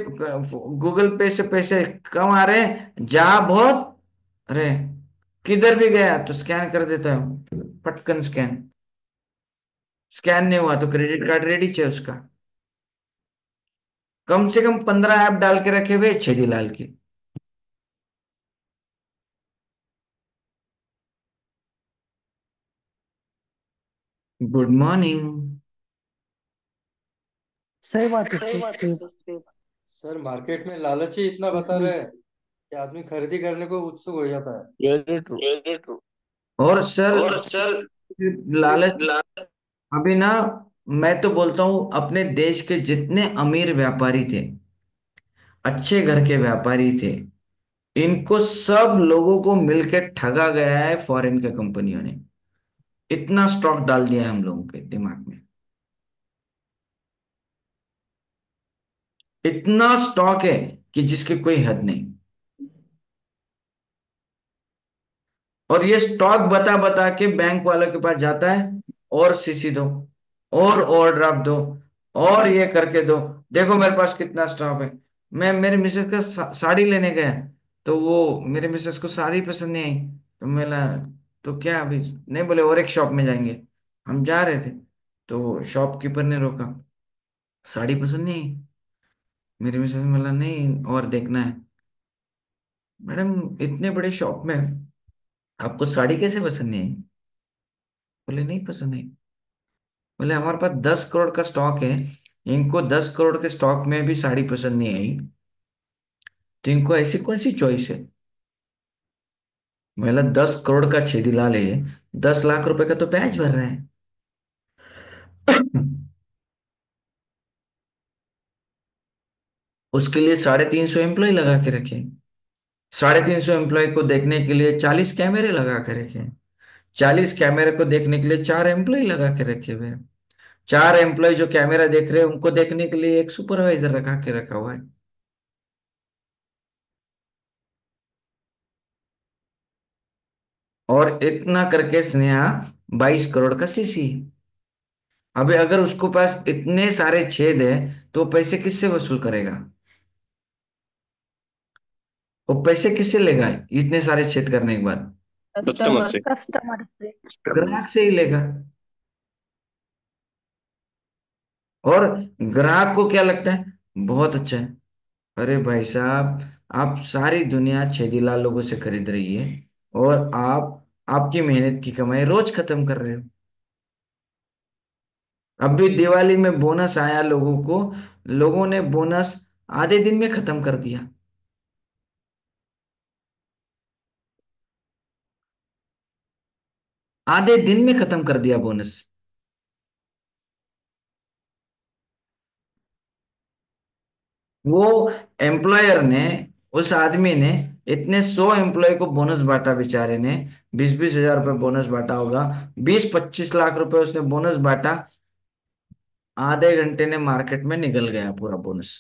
गूगल पे से पैसे कम आ रहे हैं, जा बहुत। अरे किधर भी गया तो स्कैन कर देता हूँ, पटकन स्कैन। स्कैन नहीं हुआ तो क्रेडिट कार्ड रेडी चाहिए उसका। कम से कम 15 ऐप डाल के रखे हुए छेदीलाल के। Good morning. सही बात है सर। सर मार्केट में लालच ही इतना बता रहे हैं कि आदमी खरीदी करने को उत्सुक हो जाता है। Very true. और सर, लालच अभी ना, मैं तो बोलता हूं अपने देश के जितने अमीर व्यापारी थे, अच्छे घर के व्यापारी थे, इनको सब लोगों को मिलकर ठगा गया है फॉरेन के कंपनियों ने। इतना स्टॉक डाल दिया है हम लोगों के दिमाग में, इतना स्टॉक है कि जिसकी कोई हद नहीं। और ये स्टॉक बता बता के बैंक वालों के पास जाता है, और सीसी दो, और ओवरड्राफ्ट दो, और ये करके दो, देखो मेरे पास कितना स्टॉक है। मैं मेरे मिसेस का साड़ी लेने गया, तो वो मेरे मिसेस को साड़ी पसंद नहीं आई। तो मेरा, तो क्या अभी नहीं, बोले और एक शॉप में जाएंगे। हम जा रहे थे तो शॉपकीपर ने रोका, साड़ी पसंद नहीं आई। मेरी मिसेस ने बोला नहीं और देखना है। मैडम इतने बड़े शॉप में आपको साड़ी कैसे पसंद नहीं आई? बोले नहीं पसंद आई। बोले हमारे पास 10 करोड़ का स्टॉक है, इनको 10 करोड़ के स्टॉक में भी साड़ी पसंद नहीं आई, तो इनको ऐसी कौन सी चॉइस है? बोला 10 करोड़ का छेदीलाल है, 10 लाख रुपए का तो ब्याज भर रहे हैं। उसके लिए 350 एम्प्लॉय लगा के रखे, 350 एम्प्लॉय को देखने के लिए 40 कैमरे लगा के रखे, 40 कैमरे को देखने के लिए 4 एम्प्लॉय लगा के रखे हुए हैं। 4 एम्प्लॉय जो कैमरा देख रहे हैं उनको देखने के लिए एक सुपरवाइजर रखा के रखा हुआ है। और इतना करके स्नेहा 22 करोड़ का सीसी है। अबे अगर उसको पास इतने सारे छेद है तो पैसे किससे वसूल करेगा? वो पैसे किससे लेगा इतने सारे छेद करने के बाद? कस्टमर से। कस्टमर से। ग्राहक से ही लेगा। और ग्राहक को क्या लगता है? बहुत अच्छा है। अरे भाई साहब, आप सारी दुनिया छेदीलाल लोगों से खरीद रही है, और आप आपकी मेहनत की कमाई रोज खत्म कर रहे हो। अब भी दिवाली में बोनस आया लोगों को, लोगों ने बोनस आधे दिन में खत्म कर दिया। आधे दिन में खत्म कर दिया बोनस। वो एम्प्लॉयर ने, उस आदमी ने इतने 100 एम्प्लॉय को बोनस बांटा, बेचारे ने 20-20 हजार रुपये बोनस बांटा होगा। 20-25 लाख रुपए उसने बोनस बांटा। आधे घंटे ने मार्केट में निकल गया पूरा बोनस।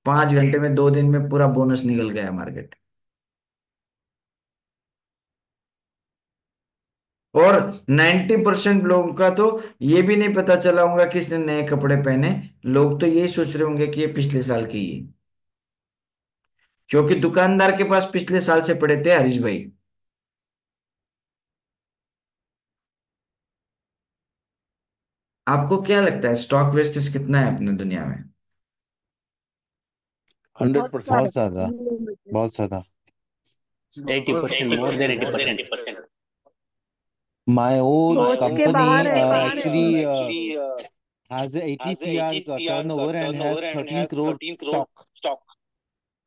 5 घंटे में, 2 दिन में पूरा बोनस निकल गया मार्केट। और 90% लोगों का तो ये भी नहीं पता चला होगा कि इसने नए कपड़े पहने। लोग तो यही सोच रहे होंगे कि ये पिछले साल की है, क्योंकि दुकानदार के पास पिछले साल से पड़े थे हरीश भाई। आपको क्या लगता है स्टॉक वेस्टेज कितना है अपने दुनिया में? 100%। बहुत ज्यादा, बहुत ज्यादा। 80%, more than 80%. My own सोच के company बाहर है। actually has a 80 CR turnover and has 13 crore stock.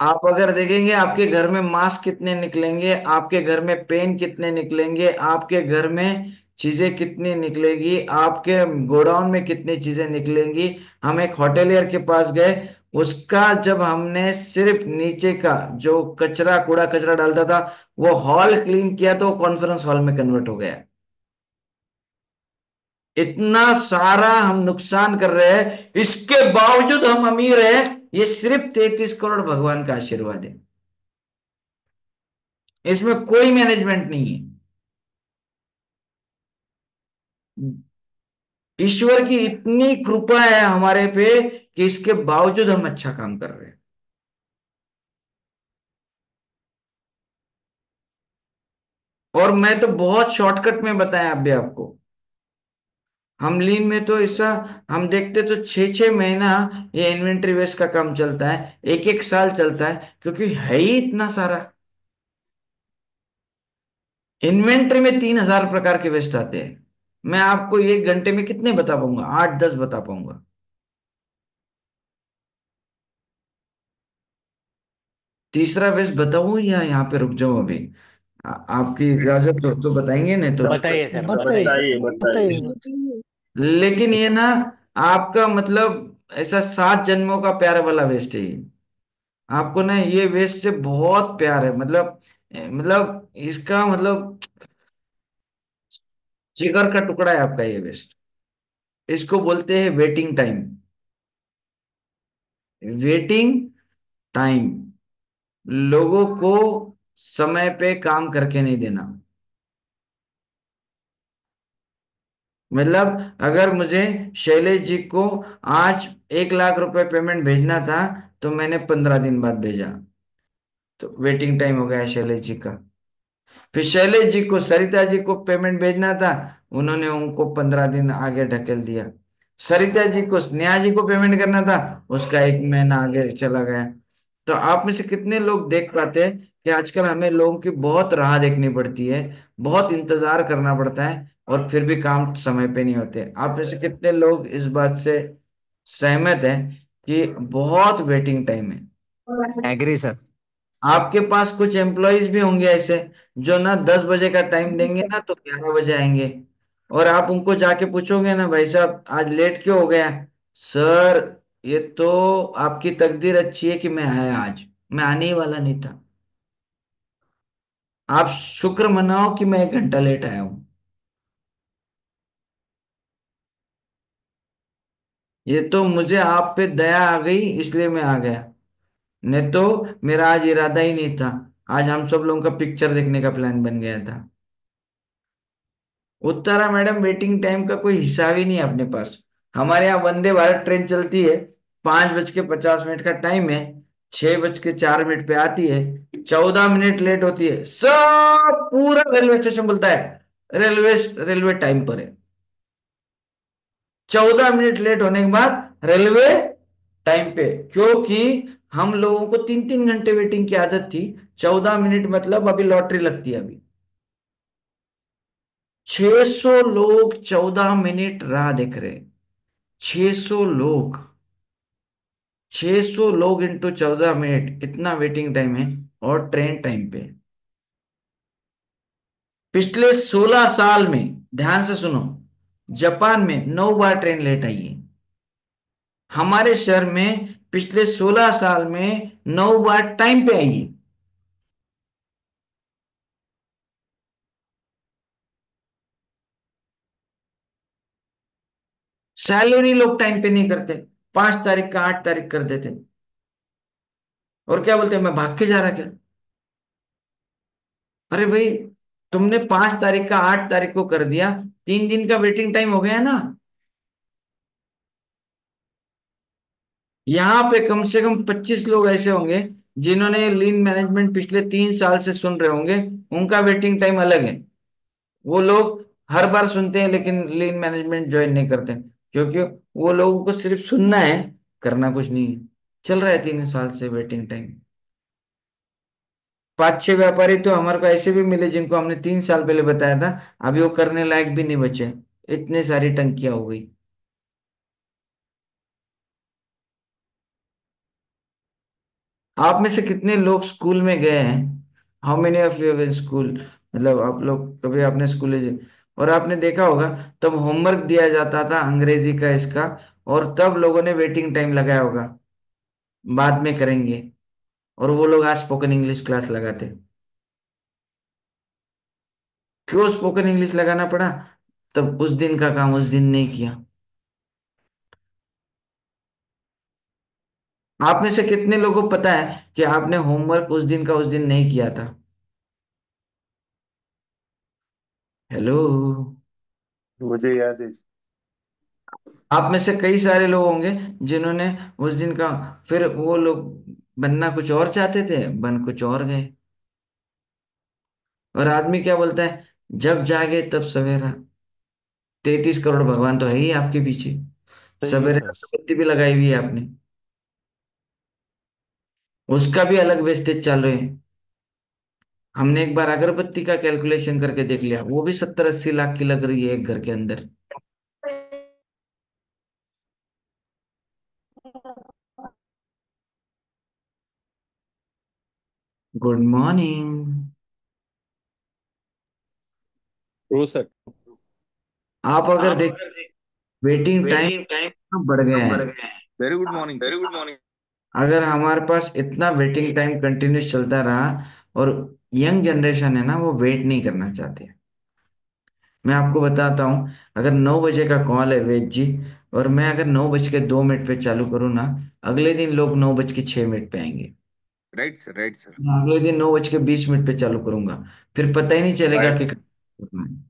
आप अगर देखेंगे आपके घर में मास्क कितने निकलेंगे, आपके घर में पेन कितने निकलेंगे, आपके घर में चीजें कितनी निकलेगी, आपके गोडाउन में कितनी चीजें निकलेंगी। हम एक होटेलियर के पास गए, उसका जब हमने सिर्फ नीचे का जो कचरा कूड़ा कचरा डालता था वो हॉल क्लीन किया तो कॉन्फ्रेंस हॉल में कन्वर्ट हो गया। इतना सारा हम नुकसान कर रहे हैं, इसके बावजूद हम अमीर हैं। ये सिर्फ 33 करोड़ भगवान का आशीर्वाद है, इसमें कोई मैनेजमेंट नहीं है। ईश्वर की इतनी कृपा है हमारे पे कि इसके बावजूद हम अच्छा काम कर रहे हैं। और मैं तो बहुत शॉर्टकट में बताया अभी आपको। हम लीन में तो ऐसा हम देखते तो 6-6 महीना ये इन्वेंट्री वेस्ट का काम चलता है, 1-1 साल चलता है, क्योंकि है ही इतना सारा। इन्वेंट्री में 3,000 प्रकार के वेस्ट आते हैं। मैं आपको 1 घंटे में कितने बता पाऊंगा? 8-10 बता पाऊंगा। तीसरा वेस्ट बताऊं या यहाँ पे रुक जाऊं अभी? आपकी इजाजत हो तो बताएंगे, नहीं तो बताइए सर, बताइए। बताइए बताइए। लेकिन ये ना आपका मतलब ऐसा 7 जन्मों का प्यार वाला वेस्ट है ये। आपको ना ये वेस्ट से बहुत प्यार है, मतलब इसका मतलब जिगर का टुकड़ा है आपका ये वेस्ट। इसको बोलते हैं वेटिंग टाइम। वेटिंग टाइम, लोगों को समय पे काम करके नहीं देना। मतलब अगर मुझे शैलेश जी को आज 1 लाख रुपए पेमेंट भेजना था तो मैंने 15 दिन बाद भेजा, तो वेटिंग टाइम हो गया शैलेश जी का। फिर शैलेश जी को सरिता जी को पेमेंट भेजना था, उन्होंने उनको 15 दिन आगे ढकेल दिया। सरिता जी को स्नेहा जी को पेमेंट करना था, उसका 1 महीना आगे चला गया। तो आप में से कितने लोग देख पाते हैं कि आजकल हमें लोगों की बहुत राह देखनी पड़ती है, बहुत इंतजार करना पड़ता है, और फिर भी काम समय पे नहीं होते। आप में से कितने लोग इस बात से सहमत हैं कि बहुत वेटिंग टाइम है? Agree sir. आपके पास कुछ एम्प्लॉयज भी होंगे ऐसे जो ना 10 बजे का टाइम देंगे ना तो 11 बजे आएंगे, और आप उनको जाके पूछोगे ना भाई साहब आज लेट क्यों हो गया? सर ये तो आपकी तकदीर अच्छी है कि मैं आया, आज मैं आने ही वाला नहीं था। आप शुक्र मनाओ कि मैं 1 घंटा लेट आया हूं। ये तो मुझे आप पे दया आ गई इसलिए मैं आ गया, नहीं तो मेरा आज इरादा ही नहीं था। आज हम सब लोगों का पिक्चर देखने का प्लान बन गया था। उत्तरा मैडम वेटिंग टाइम का कोई हिसाब ही नहीं है अपने पास। हमारे यहाँ वंदे भारत ट्रेन चलती है, 5:50 का टाइम है, 6:04 पे आती है, 14 मिनट लेट होती है, सब पूरा रेलवे स्टेशन बोलता है रेलवे रेलवे टाइम पर है। 14 मिनट लेट होने के बाद रेलवे टाइम पे, क्योंकि हम लोगों को 3-3 घंटे वेटिंग की आदत थी। 14 मिनट मतलब अभी लॉटरी लगती है अभी। 600 लोग 14 मिनट राह देख रहे हैं। 600 लोग, 600 लोग इंटू 14 मिनट, इतना वेटिंग टाइम है। और ट्रेन टाइम पे पिछले 16 साल में, ध्यान से सुनो, जापान में 9 बार ट्रेन लेट आई है। हमारे शहर में पिछले 16 साल में 9 बार टाइम पे आई है। सैलरी लोग टाइम पे नहीं करते, 5 तारीख का 8 तारीख कर देते, और क्या बोलते हैं मैं भाग के जा रहा क्या? अरे भाई, तुमने 5 तारीख का 8 तारीख को कर दिया, 3 दिन का वेटिंग टाइम हो गया ना। यहाँ पे कम से कम 25 लोग ऐसे होंगे जिन्होंने लीन मैनेजमेंट पिछले 3 साल से सुन रहे होंगे, उनका वेटिंग टाइम अलग है। वो लोग हर बार सुनते हैं लेकिन लीन मैनेजमेंट ज्वाइन नहीं करते, क्योंकि वो लोगों को सिर्फ सुनना है, करना कुछ नहीं है। चल रहा है 3 साल से वेटिंग टाइम। 5-6 व्यापारी तो हमारे को ऐसे भी मिले जिनको हमने 3 साल पहले बताया था, अभी वो करने लायक भी नहीं बचे। इतनी सारी टंकियां हो गई। आप में से कितने लोग स्कूल में गए हैं? How many of you in school? मतलब आप लोग कभी आपने स्कूल, और आपने देखा होगा तब होमवर्क दिया जाता था अंग्रेजी का इसका, और तब लोगों ने वेटिंग टाइम लगाया होगा, बाद में करेंगे। और वो लोग आज स्पोकन इंग्लिश क्लास लगाते। क्यों स्पोकन इंग्लिश लगाना पड़ा? तब उस दिन का काम उस दिन नहीं किया। आप में से कितने लोगों को पता है कि आपने होमवर्क उस दिन का उस दिन नहीं किया था? हेलो। मुझे याद है। आप में से कई सारे लोग होंगे जिन्होंने उस दिन का, फिर वो लोग बनना कुछ और चाहते थे, बन कुछ और गए। और आदमी क्या बोलता है, जब जागे तब सवेरा। 33 करोड़ भगवान तो है ही आपके पीछे। सही है सवेरे सर। अगरबत्ती भी लगाई हुई है आपने, उसका भी अलग वेस्टेज चालू है। हमने एक बार अगरबत्ती का कैलकुलेशन करके देख लिया, वो भी 70-80 लाख की लग रही है एक घर के अंदर। Good morning. True sir. आप अगर देख, वेटिंग टाइम बढ़ गया है। Very good morning sir. अगर हमारे पास इतना वेटिंग टाइम कंटिन्यूस चलता रहा, और यंग जनरेशन है ना, वो वेट नहीं करना चाहते। मैं आपको बताता हूँ, अगर 9 बजे का कॉल है वेद जी, और मैं अगर 9 बज के 2 मिनट पे चालू करूँ ना, अगले दिन लोग 9 बज के 6 मिनट पे आएंगे। Right sir, right sir. मैं अगले दिन 9 बज के 20 मिनट पे चालू करूंगा, फिर पता ही नहीं चलेगा कि राइट।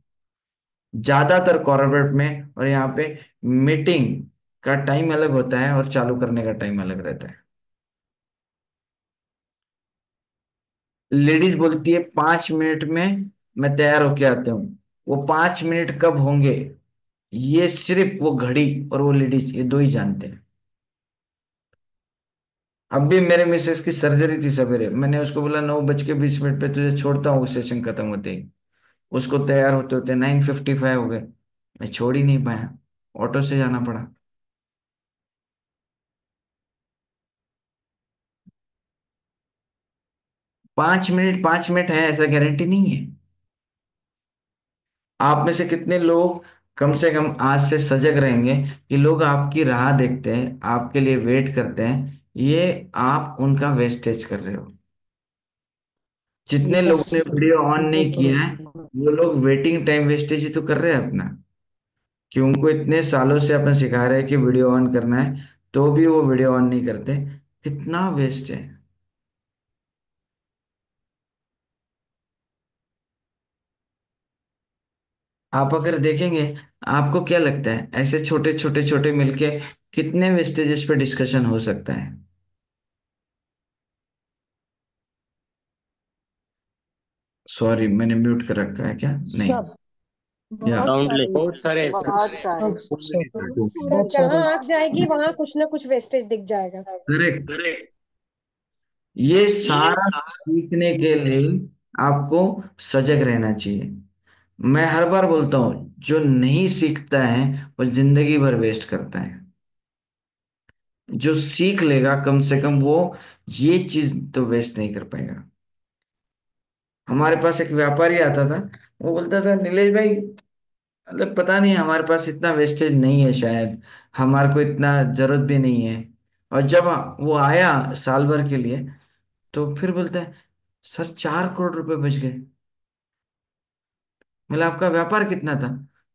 ज्यादातर कॉर्पोरेट में और यहाँ पे मीटिंग का टाइम अलग होता है और चालू करने का टाइम अलग रहता है। लेडीज बोलती है 5 मिनट में मैं तैयार होके आते हूँ। वो 5 मिनट कब होंगे, ये सिर्फ वो घड़ी और वो लेडीज, ये दो ही जानते हैं। अब भी मेरे मिसेस की सर्जरी थी सवेरे, मैंने उसको बोला 9 बज के 20 मिनट पे तुझे छोड़ता हूँ सेशन खत्म होते ही। उसको तैयार होते होते 9:55 हो गए। मैं छोड़ ही नहीं पाया, ऑटो से जाना पड़ा। 5 मिनट 5 मिनट है ऐसा गारंटी नहीं है। आप में से कितने लोग कम से कम आज से सजग रहेंगे कि लोग आपकी राह देखते हैं, आपके लिए वेट करते हैं, ये आप उनका वेस्टेज कर रहे हो। जितने लोगों ने वीडियो ऑन नहीं किया है, वो लोग वेटिंग टाइम वेस्टेज ही तो कर रहे हैं अपना। कि उनको इतने सालों से अपना सिखा रहे हैं कि वीडियो ऑन करना है, तो भी वो वीडियो ऑन नहीं करते। कितना वेस्ट है। आप अगर देखेंगे, आपको क्या लगता है ऐसे छोटे छोटे छोटे मिलके कितने वेस्टेजेस पे डिस्कशन हो सकता है? सॉरी, मैंने म्यूट कर रखा है क्या? नहीं। सब या बहुत काउंटलेस। सारे बहुत सारे ऐसे। बहुत सारे सर जहाँ आग जाएगी वहां कुछ ना कुछ वेस्टेज दिख जाएगा। करेक्ट। ये सारा सीखने के लिए आपको सजग रहना चाहिए। मैं हर बार बोलता हूँ, जो नहीं सीखता है वो जिंदगी भर वेस्ट करता है। जो सीख लेगा कम से कम, वो ये चीज तो वेस्ट नहीं कर पाएगा। हमारे पास एक व्यापारी आता था, वो बोलता था नीलेश भाई, मतलब पता नहीं हमारे पास इतना वेस्टेज नहीं है शायद, हमारे को इतना जरूरत भी नहीं है। और जब वो आया साल भर के लिए, तो फिर बोलता है सर 4 करोड़ रुपए बच गए। मतलब आपका व्यापार कितना था?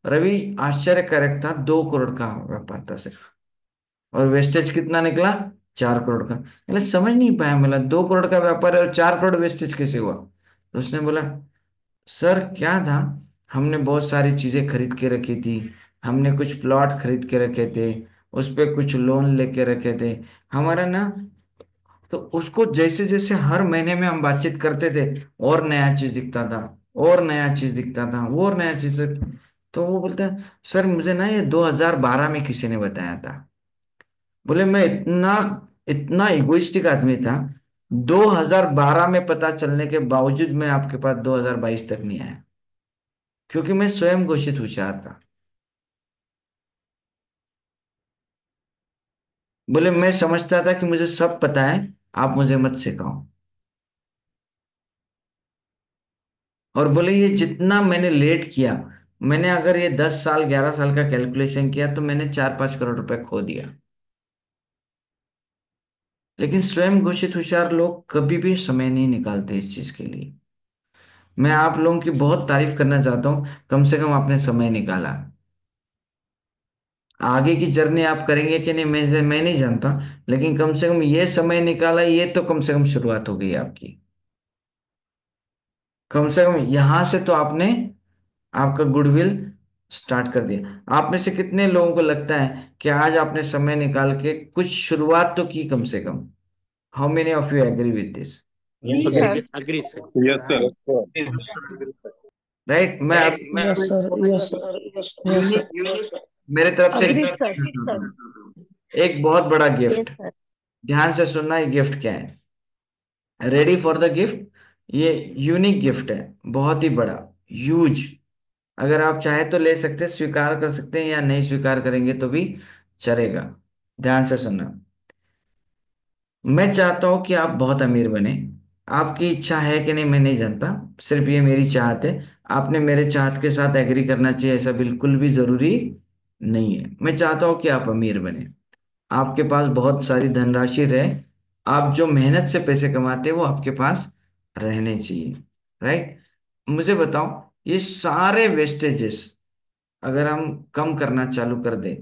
रवि, आश्चर्यकारक था, 2 करोड़ का व्यापार था सिर्फ, और वेस्टेज कितना निकला? 4 करोड़ का। मतलब समझ नहीं पाया, मतलब 2 करोड़ का व्यापार है और 4 करोड़ वेस्टेज कैसे हुआ? तो उसने बोला सर क्या था, हमने बहुत सारी चीजें खरीद के रखी थी, हमने कुछ प्लॉट खरीद के रखे थे, उस पे कुछ लोन लेके रखे थे हमारा ना। तो उसको जैसे जैसे हर महीने में हम बातचीत करते थे, और नया चीज दिखता था, और नया चीज दिखता था, और नया चीज। तो वो बोलता है सर मुझे ना ये 2012 में किसी ने बताया था। बोले मैं इतना इतना इगोइस्टिक आदमी था, 2012 में पता चलने के बावजूद मैं आपके पास 2022 तक नहीं आया, क्योंकि मैं स्वयं घोषित होशियार था। बोले मैं समझता था कि मुझे सब पता है, आप मुझे मत सिखाओ। और बोले ये जितना मैंने लेट किया, मैंने अगर ये 10 साल 11 साल का कैलकुलेशन किया तो मैंने 4-5 करोड़ रुपए खो दिया। लेकिन स्वयं घोषित होशियार लोग कभी भी समय नहीं निकालते इस चीज के लिए। मैं आप लोगों की बहुत तारीफ करना चाहता हूँ, कम से कम आपने समय निकाला। आगे की जर्नी आप करेंगे कि नहीं मैं नहीं जानता, लेकिन कम से कम ये समय निकाला, ये तो कम से कम शुरुआत हो गई आपकी। कम से कम यहां से तो आपने आपका गुडविल स्टार्ट कर दिया। आप में से कितने लोगों को लगता है कि आज आपने समय निकाल के कुछ शुरुआत तो की कम से कम? How many of you agree with this? जी sir. agree sir. Yes sir. Right. मैं अब yes sir, yes sir, yes sir. मेरे तरफ से अग्री सर। एक बहुत बड़ा यस गिफ्ट, सर। ध्यान से सुनना। ये गिफ्ट क्या है? Ready for the gift. ये यूनिक गिफ्ट है, बहुत ही बड़ा, ह्यूज। अगर आप चाहे तो ले सकते हैं, स्वीकार कर सकते हैं, या नहीं स्वीकार करेंगे तो भी चलेगा। ध्यान से सुनना। मैं चाहता हूं कि आप बहुत अमीर बने। आपकी इच्छा है कि नहीं मैं नहीं जानता, सिर्फ ये मेरी चाहत है। आपने मेरे चाहत के साथ एग्री करना चाहिए ऐसा बिल्कुल भी जरूरी नहीं है। मैं चाहता हूं कि आप अमीर बने, आपके पास बहुत सारी धनराशि रहे, आप जो मेहनत से पैसे कमाते हैं वो आपके पास रहने चाहिए। राइट। मुझे बताओ, ये सारे वेस्टेजेस अगर हम कम करना चालू कर दें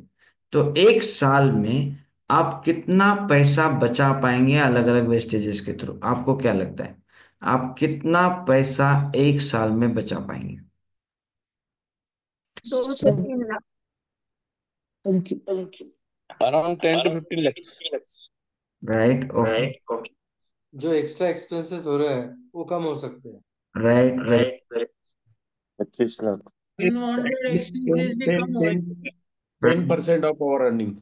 तो एक साल में आप कितना पैसा बचा पाएंगे अलग अलग वेस्टेजेस के थ्रू? आपको क्या लगता है, आप कितना पैसा एक साल में बचा पाएंगे? 2 से 3 lakh. Thank you. Around 10 to 15 lakhs. Right. Okay. जो एक्स्ट्रा एक्सपेंसेस हो रहे हैं वो कम हो सकते हैं। Right. Very 25 lakh. Unwanted expenses भी कम होएंगे। 10% of our earning.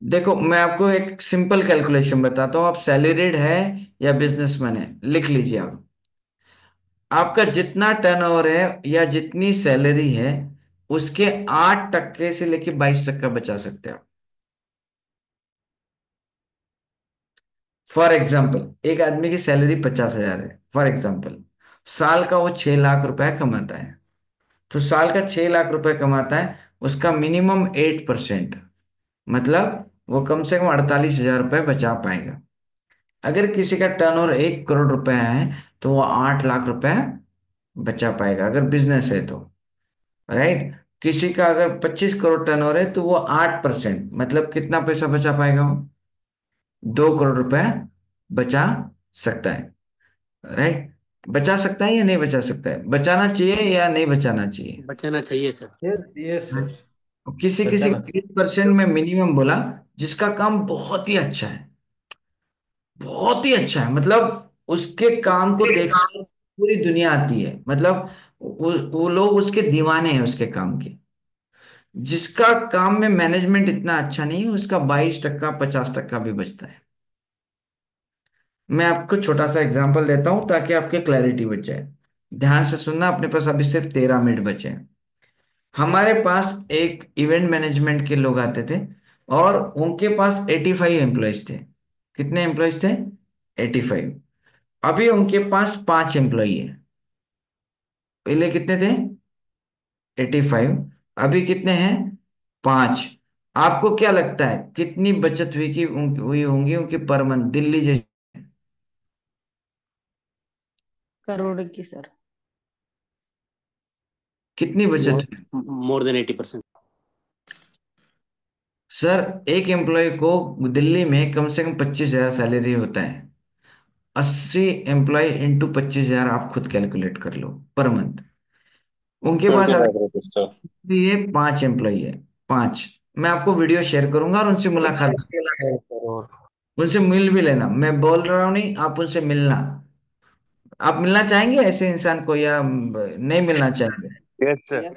देखो मैं आपको एक सिंपल कैलकुलेशन बताता हूँ। आप सैलरीड है या बिजनेसमैन है, लिख लीजिए आप। आपका जितना टर्नओवर है या जितनी सैलरी है, उसके 8% से लेके 22% बचा सकते हैं आप। फॉर एग्जाम्पल एक आदमी की सैलरी 50,000 है, फॉर एग्जाम्पल साल का वो 6 लाख रुपए कमाता है। तो साल का 6 लाख रुपए कमाता है, उसका मिनिमम 8%, मतलब वो कम से कम 48,000 रुपए बचा पाएगा। अगर किसी का टर्नओवर 1 करोड़ रुपए है तो वो 8 लाख रुपए बचा पाएगा, अगर बिजनेस है तो। राइट। किसी का अगर 25 करोड़ टर्नओवर है तो वो 8%, मतलब कितना पैसा बचा पाएगा वो? 2 करोड़ रुपए बचा सकता है। राइट। बचा सकता है या नहीं बचा सकता है? बचाना चाहिए या नहीं बचाना चाहिए? बचाना चाहिए सर. Yes yes sir. किसी किसी का 8% में मिनिमम बोला, जिसका काम बहुत ही अच्छा है, बहुत ही अच्छा है, मतलब उसके काम को देख पूरी दुनिया आती है, मतलब वो लोग उसके दीवाने हैं उसके काम के। जिसका काम में मैनेजमेंट इतना अच्छा नहीं है, उसका 22% 50% भी बचता है। मैं आपको छोटा सा एग्जांपल देता हूं ताकि आपके क्लैरिटी बच जाए। ध्यान से सुनना, अपने पास अभी सिर्फ 13 मिनट बचे हैं। हमारे पास एक इवेंट मैनेजमेंट के लोग आते थे और उनके पास 85 एम्प्लॉयज थे। कितने एम्प्लॉयज थे? 85। अभी उनके पास 5 एम्प्लॉय है। पहले कितने थे? 85। अभी कितने हैं? 5। आपको क्या लगता है कितनी बचत हुई होंगी उनकी पर मंथ, दिल्ली जैसे? करोड़ की सर। कितनी बचत हुई? More than 80%. सर एक एम्प्लॉय को दिल्ली में कम से कम 25,000 सैलरी होता है। 80 एम्प्लॉय इंटू 25,000 आप खुद कैलकुलेट कर लो पर मंथ। उनके पास 20 lakh अभी rupees sir. ये 5 एम्प्लॉय है। 5। मैं आपको वीडियो शेयर करूंगा और उनसे मुलाकात, 6 करोड़। उनसे मिल भी लेना। मैं बोल रहा हूँ नहीं, आप उनसे मिलना। आप मिलना चाहेंगे ऐसे इंसान को या नहीं मिलना चाहेंगे? Yes sir.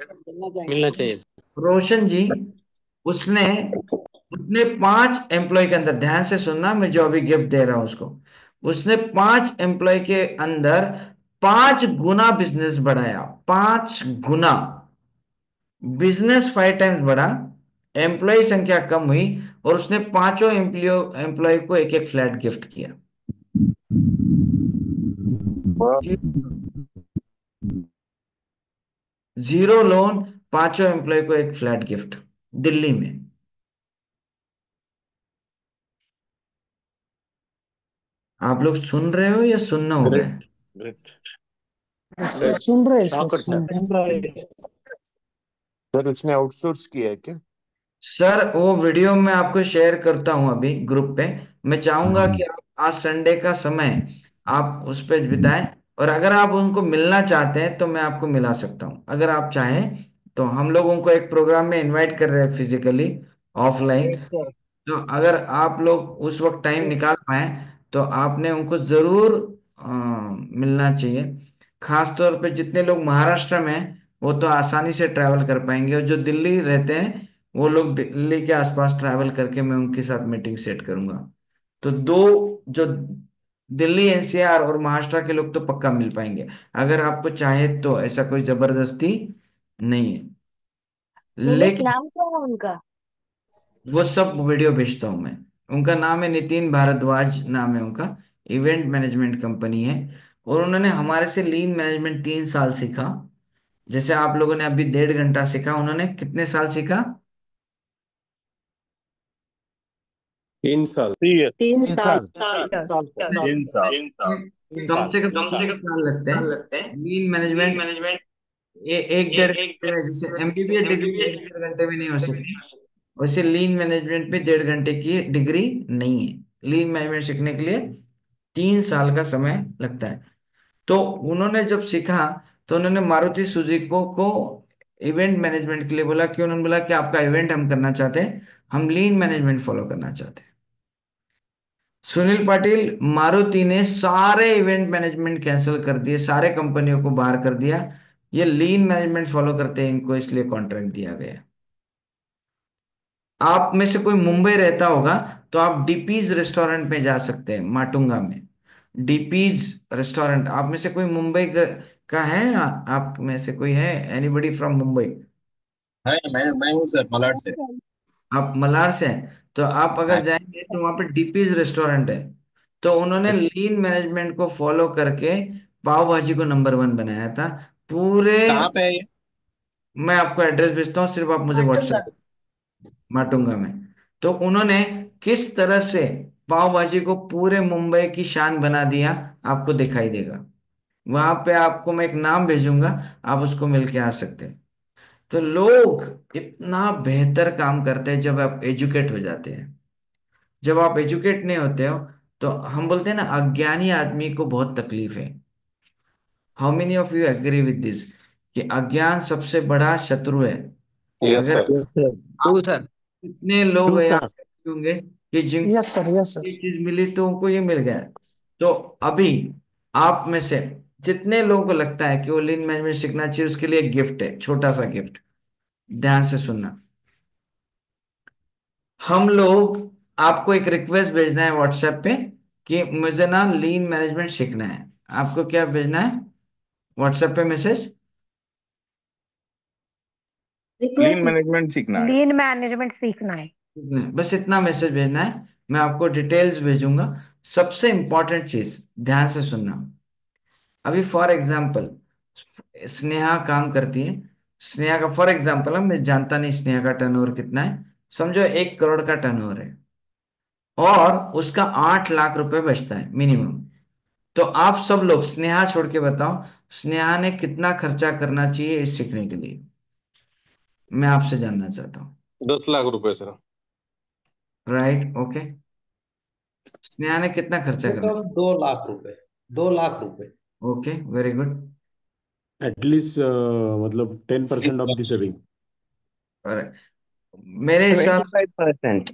मिलना चाहिए सर। रोशन जी, उसने उसने 5 एम्प्लॉय के अंदर, ध्यान से सुनना, मैं जो अभी गिफ्ट दे रहा हूं उसको, उसने 5 एम्प्लॉय के अंदर 5 गुना बिजनेस बढ़ाया। 5 गुना बिजनेस 5 टाइम्स बढ़ा, एम्प्लॉय संख्या कम हुई, और उसने पांचों एम्प्लॉय एम्प्लॉय को एक एक फ्लैट गिफ्ट किया। जीरो लोन, पांचों एम्प्लॉय को एक फ्लैट गिफ्ट, दिल्ली में। आप लोग सुन रहे हो या सुनना हो गया? ग्रेट ग्रेट सर सुन रहे हैं सर, शॉकर सुन सर। रहे हैं। सर उसने आउटसोर्स किया है क्या? सर वो वीडियो मैं आपको शेयर करता हूं अभी ग्रुप पे। मैं चाहूंगा कि आप आज संडे का समय आप उस पर बिताएं, और अगर आप उनको मिलना चाहते हैं तो मैं आपको मिला सकता हूं, अगर आप चाहें तो। हम लोग उनको एक प्रोग्राम में इनवाइट कर रहे हैं फिजिकली, ऑफलाइन। Yes sir. तो अगर आप लोग उस वक्त टाइम निकाल पाए तो आपने उनको जरूर मिलना चाहिए। खास तौर पे जितने लोग महाराष्ट्र में हैं वो तो आसानी से ट्रैवल कर पाएंगे, और जो दिल्ली रहते हैं वो लोग दिल्ली के आसपास ट्रैवल करके मैं उनके साथ मीटिंग सेट करूंगा। तो दो, जो दिल्ली एनसीआर और महाराष्ट्र के लोग तो पक्का मिल पाएंगे, अगर आपको चाहे तो। ऐसा कोई जबरदस्ती नहीं है, नीलेश, लेकिन नाम क्या है उनका? वो सब वीडियो भेजता हूं मैं। उनका नाम है नितिन भारद्वाज, नाम है उनका। इवेंट मैनेजमेंट कंपनी है, और उन्होंने हमारे से लीन मैनेजमेंट 3 साल सीखा। जैसे आप लोगों ने अभी 1.5 घंटा सीखा, उन्होंने कितने साल सीखा? 3 साल। 3 3 3 साल। साल। साल सर। साल। कम साल से कम तीन साल 3 साल लगते हैं लीन मैनेजमेंट। एक 1.5 घंटे में, जैसे एमबीबीए डिग्री 1-1.5 घंटे में नहीं हो सकती, वैसे लीन मैनेजमेंट पे 1.5 घंटे की डिग्री नहीं है। लीन मैनेजमेंट सीखने के लिए 3 साल का समय लगता है। तो उन्होंने जब सीखा तो उन्होंने मारुति सुजुकी को इवेंट मैनेजमेंट के लिए बोला, कि उन्होंने बोला कि आपका इवेंट हम करना चाहते हैं, हम लीन मैनेजमेंट फॉलो करना चाहते हैं। सुनील पाटिल, मारुति ने सारे इवेंट मैनेजमेंट कैंसिल कर दिए, सारे कंपनियों को बाहर कर दिया। ये लीन मैनेजमेंट फॉलो करते हैं, इनको इसलिए कॉन्ट्रैक्ट दिया गया। आप में से कोई मुंबई रहता होगा तो आप डीपीज रेस्टोरेंट में जा सकते हैं, माटुंगा में। डीपीज रेस्टोरेंट, आप में से कोई मुंबई का है? आप में से कोई है, एनीबडी फ्रॉम मुंबई? है, मैं हूँ सर, मलाड से। आप मलाड से हैं, तो आप अगर जाएंगे तो वहां पे डीपीज रेस्टोरेंट है। तो उन्होंने लीन मैनेजमेंट को फॉलो करके पाव भाजी को नंबर 1 बनाया था पूरे। कहाँ पे है ये? मैं आपको एड्रेस भेजता हूँ, सिर्फ आप मुझे माटुंगा। व्हाट्सएप, माटुंगा में। तो उन्होंने किस तरह से पाव भाजी को पूरे मुंबई की शान बना दिया, आपको दिखाई देगा। वहां पे आपको मैं एक नाम भेजूंगा, आप उसको मिलके आ सकते हैं। तो लोग इतना बेहतर काम करते हैं जब आप एजुकेट हो जाते हैं। जब आप एजुकेट नहीं होते हो तो हम बोलते हैं ना, अज्ञानी आदमी को बहुत तकलीफ है। How many of you agree with this, कि अज्ञान सबसे बड़ा शत्रु है। यस अगर सर। Yes sir. आप, ट्रू सर। कितने लोग ट्रू यहाँ सर। पे होंगे कि जिनको यस सर, यस ये सर। चीज मिली तो उनको ये मिल गया। तो अभी आप में से जितने लोगों को लगता है कि वो लीन मैनेजमेंट सीखना चाहिए, उसके लिए एक गिफ्ट है, छोटा सा गिफ्ट। ध्यान से सुनना। हम लोग आपको एक रिक्वेस्ट भेजना है व्हाट्सएप पे, कि मुझे ना लीन मैनेजमेंट सीखना है। आपको क्या भेजना है व्हाट्सएप पे मैसेज? लीन रिक्वेस्ट। मैनेजमेंट सीखना है। लीन मैनेजमेंट सीखना है। बस इतना मैसेज भेजना है, मैं आपको डिटेल्स भेजूंगा। सबसे इंपॉर्टेंट चीज ध्यान से सुनना। अभी फॉर एग्जाम्पल स्नेहा काम करती है। स्नेहा का फॉर एग्जाम्पल है, मैं जानता नहीं स्नेहा का टर्नओवर कितना है, समझो 1 करोड़ का टर्नओवर है, और उसका 8 लाख रुपए बचता है मिनिमम। तो आप सब लोग स्नेहा छोड़ के बताओ, स्नेहा ने कितना खर्चा करना चाहिए इस सीखने के लिए? मैं आपसे जानना चाहता हूँ। 10 लाख रुपए सर। Right, okay. स्नेहा ने कितना खर्चा करना? टोटल 2 लाख रुपए। 2 लाख रुपए। Okay, very good. एटलीस्ट मतलब 10% ऑफ द सेविंग। मेरे हिसाब से 25%।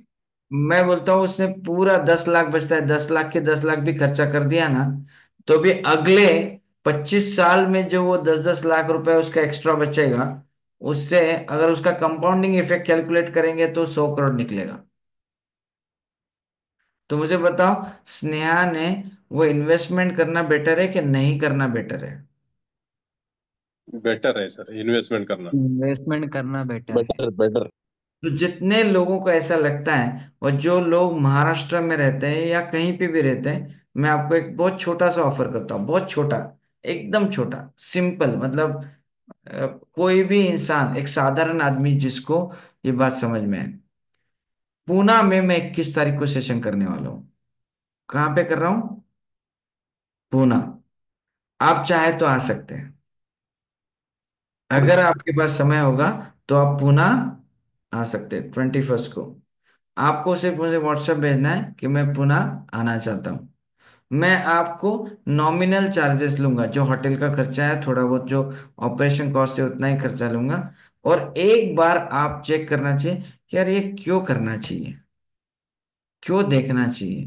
मैं बोलता हूँ उसने पूरा 10 लाख बचता है, 10 लाख के 10 लाख भी खर्चा कर दिया ना, तो भी अगले 25 साल में जो वो 10-10 लाख रुपए उसका एक्स्ट्रा बचेगा, उससे अगर उसका कंपाउंडिंग इफेक्ट कैलकुलेट करेंगे तो 100 करोड़ निकलेगा। तो मुझे बताओ, स्नेहा ने वो इन्वेस्टमेंट करना बेटर है कि नहीं करना बेटर है? बेटर है सर इन्वेस्टमेंट करना। इन्वेस्टमेंट करना बेटर है। Better better. तो जितने लोगों को ऐसा लगता है, और जो लोग महाराष्ट्र में रहते हैं या कहीं पे भी रहते हैं, मैं आपको एक बहुत छोटा सा ऑफर करता हूँ, बहुत छोटा, एकदम छोटा, सिंपल, मतलब कोई भी इंसान, एक साधारण आदमी जिसको ये बात समझ में है। पूना में मैं 21 तारीख को सेशन करने वाला हूँ। कहाँ पे कर रहा हूँ? पूना। आप चाहे तो आ सकते हैं, अगर आपके पास समय होगा तो आप पूना आ सकते हैं 21 को। आपको सिर्फ मुझे व्हाट्सएप भेजना है कि मैं पुणे आना चाहता हूँ। मैं आपको नॉमिनल चार्जेस लूंगा, जो होटल का खर्चा है, थोड़ा बहुत जो ऑपरेशन कॉस्ट है उतना ही खर्चा लूंगा। और एक बार आप चेक करना चाहिए कि यार ये क्यों करना चाहिए, क्यों देखना चाहिए,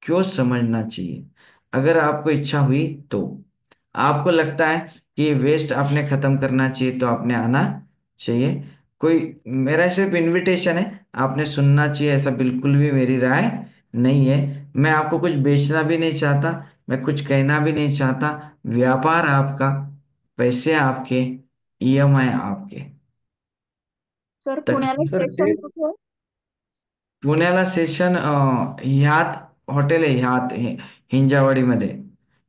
क्यों समझना चाहिए। अगर आपको इच्छा हुई तो, आपको लगता है कि ये वेस्ट आपने खत्म करना चाहिए, तो आपने आना चाहिए। कोई, मेरा सिर्फ इनविटेशन है, आपने सुनना चाहिए ऐसा बिल्कुल भी मेरी राय नहीं है। मैं आपको कुछ बेचना भी नहीं चाहता, मैं कुछ कहना भी नहीं चाहता। व्यापार आपका, पैसे आपके, ईएमआई आपके। सर पुण्याला तकलीफ, सेशन कुठे आहे? पुण्याला सेशन ह्यात हॉटेल आहे, ह्यात हिंजावाडीमध्ये,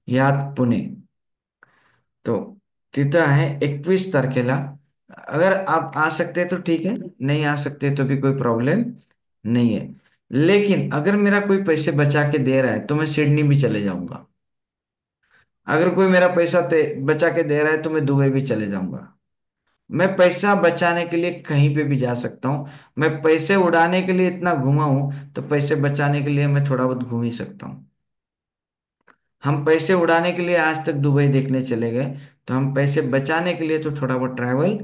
ह्यात पुणे। तो तिथं आहे 21 तारखेला। अगर आप आ सकते हैं तो ठीक है, नहीं आ सकते तो भी कोई प्रॉब्लम नहीं है। लेकिन अगर मेरा कोई पैसे बचा के दे रहा है तो मैं सिडनी भी चले जाऊंगा। अगर कोई मेरा पैसा बचा के दे रहा है तो मैं दुबई भी चले जाऊंगा। मैं पैसा बचाने के लिए कहीं पे भी जा सकता हूँ। मैं पैसे उड़ाने के लिए इतना घुमा हूं, तो पैसे बचाने के लिए मैं थोड़ा बहुत घूम ही सकता हूँ। हम पैसे उड़ाने के लिए आज तक दुबई देखने चले गए, तो हम पैसे बचाने के लिए तो थोड़ा बहुत ट्रैवल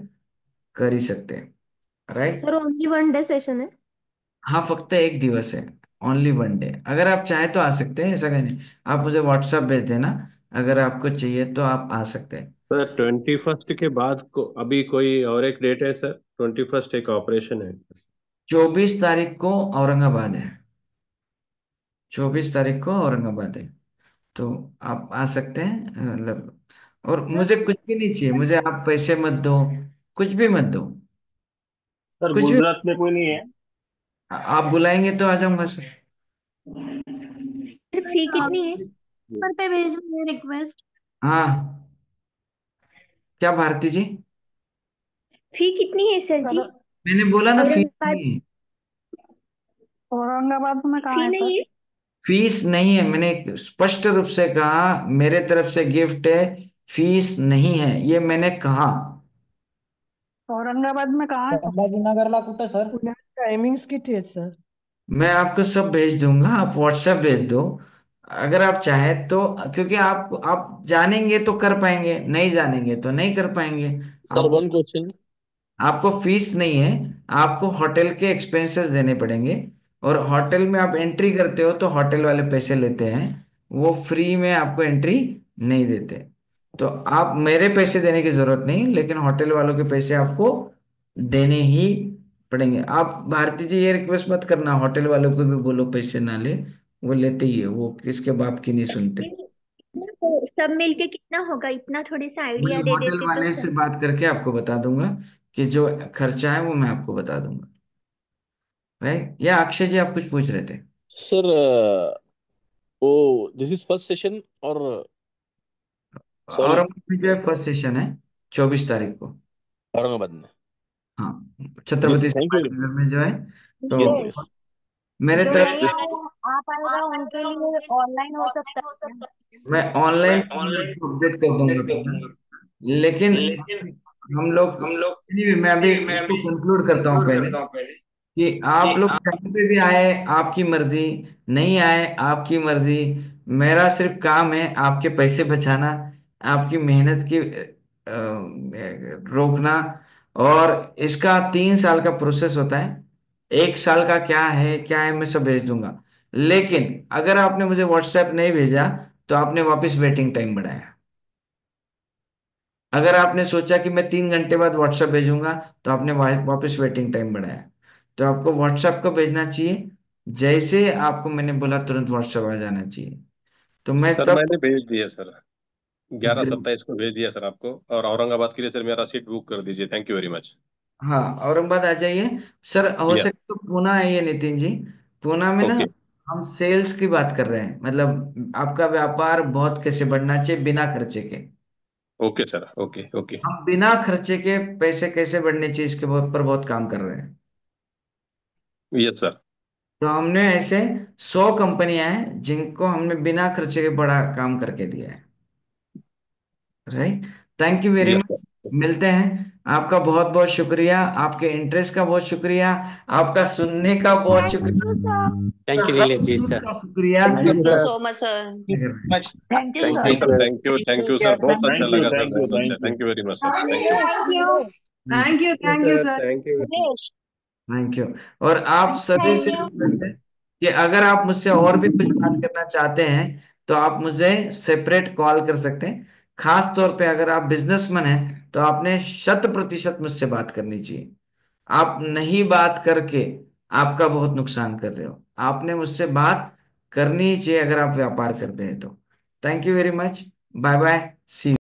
कर ही सकते हैं, right? Sir only one day session है? हाँ, फक्त एक दिवस है, ओनली 1 डे। अगर आप चाहे तो आ सकते हैं, ऐसा कहीं नहीं। आप मुझे व्हाट्सएप भेज देना, अगर आपको चाहिए तो आप आ सकते हैं। सर 21 के बाद को अभी कोई और एक डेट है सर? 21 एक ऑपरेशन है। 24 तारीख को औरंगाबाद है, 24 तारीख को औरंगाबाद है। तो आप आ सकते हैं, मतलब, और मुझे कुछ भी नहीं चाहिए, मुझे आप पैसे मत दो, कुछ भी मत दो, सर कुछ भी। गुजरात में कोई नहीं है? आप बुलाएंगे तो आ जाऊंगा सर। सर फी कितनी है? नंबर पे भेज दो रिक्वेस्ट। हाँ, क्या भारती जी? फी कितनी है सर जी? मैंने बोला ना, फीस औरंगाबाद, नहीं है। औरंगाबाद में कहाँ फी है सर? नहीं है? फीस नहीं है, मैंने स्पष्ट रूप से कहा, मेरे तरफ से गिफ्ट है, फीस नहीं है, ये मैंने कहा। औरंगाबाद में कहाँ है? संभाजीनगरला कुठं सर? टायमिंग्स किती आहेत सर? मैं आपको सब भेज दूंगा, आप व्हाट्सएप भेज दो अगर आप चाहें तो। क्योंकि आप जानेंगे तो कर पाएंगे, नहीं जानेंगे तो नहीं कर पाएंगे। सर आपको वन क्वेश्चन। आपको फीस नहीं है, आपको होटल के एक्सपेंसेस देने पड़ेंगे। और होटल में आप एंट्री करते हो तो होटल वाले पैसे लेते हैं, वो फ्री में आपको एंट्री नहीं देते। तो आप, मेरे पैसे देने की जरूरत नहीं, लेकिन होटल वालों के पैसे आपको देने ही पड़ेंगे। आप भारती जी ये रिक्वेस्ट मत करना, होटल वालों को भी बोलो पैसे ना ले, वो लेते ही है, वो किसके बाप की नहीं सुनते। तो सब मिलके कितना होगा? इतना थोड़ी सा मैं आइडिया दे होटल देते तो वाले से सब। बात करके आपको बता दूंगा, कि जो खर्चा है वो मैं आपको बता दूंगा, राइट? या अक्षय जी आप कुछ पूछ रहे थे? सर वो दिस इज फर्स्ट सेशन और सॉरी औरंगाबाद में जो है फर्स्ट सेशन है 24 तारीख को। औरंगाबाद में। हाँ, जी Chhatrapati sir thank you. Shivaji Nagar में जो है। तो यस यस। मेरे जो तरफ नहीं से आएगा आ पाएगा उनके लिए ऑनलाइन हो सकता है क्या? मैं ऑनलाइन अपडेट कर दूंगा पहले। लेकिन हम लोग, नहीं, मैं अभी इसको कंक्लूड करता हूँ पहले, कि आप लोग कहीं पे भी आए आपकी मर्जी, नहीं आए आपकी मर्जी। मेरा सिर्फ काम है आपके पैसे बचाना, आपकी मेहनत की रोकना। और इसका 3 साल का प्रोसेस होता है, 1 साल का क्या है मैं सब भेज दूंगा। लेकिन अगर आपने मुझे व्हाट्सएप नहीं भेजा तो आपने वापस वेटिंग टाइम बढ़ाया। अगर आपने सोचा कि मैं 3 घंटे बाद व्हाट्सएप भेजूंगा, तो आपने वापस वेटिंग टाइम बढ़ाया। तो आपको व्हाट्सएप को भेजना चाहिए, जैसे आपको मैंने बोला तुरंत व्हाट्सएप आ जाना चाहिए। तो मैं सर तब मैंने भेज दिया सर, 11/27 को भेज दिया सर आपको। और औरंगाबाद के लिए सर मेरा सीट बुक कर दीजिए। Thank you very much. हाँ, औरंगाबाद आ जाइए सर। हो यस। सके तो पूना आइए नितिन जी। पूना में ना ओके। हम सेल्स की बात कर रहे हैं, मतलब आपका व्यापार बहुत कैसे बढ़ना चाहिए बिना खर्चे के। Okay sir. Okay okay. हम बिना खर्चे के पैसे कैसे बढ़ने चाहिए इसके ऊपर बहुत काम कर रहे हैं। Yes sir. तो हमने ऐसे 100 कंपनियां हैं जिनको हमने बिना खर्चे के बड़ा काम करके दिया है। Right. Thank you very yes much. Sir. मिलते हैं। आपका बहुत बहुत शुक्रिया, आपके इंटरेस्ट का बहुत शुक्रिया, आपका सुनने का बहुत थैंक शुक्रिया, यू सर। थैंक यू हर नीलेश जी चीज सर। का शुक्रिया। Thank you Thank you sir. so much, sir. Much. Thank you thank sir. You thank sir. You. Thank you sir. बहुत अच्छा थैंक यू लगा सर, थैंक यू बहुत अच्छा। Thank you thank you very much sir. Thank you. Thank you. Thank you sir. Thank you. Dinesh, thank you. और आप सभी thank से you. Request है कि अगर आप मुझसे और भी कुछ बात करना चाहते हैं, तो आप मुझे सेपरेट कॉल कर सकते हैं। खास तौर पे अगर आप बिजनेसमैन हैं, तो आपने 100% मुझसे बात करनी चाहिए। आप नहीं बात करके आपका बहुत नुकसान कर रहे हो। आपने मुझसे बात करनी ही चाहिए अगर आप व्यापार करते हैं तो। Thank you very much. Bye bye. C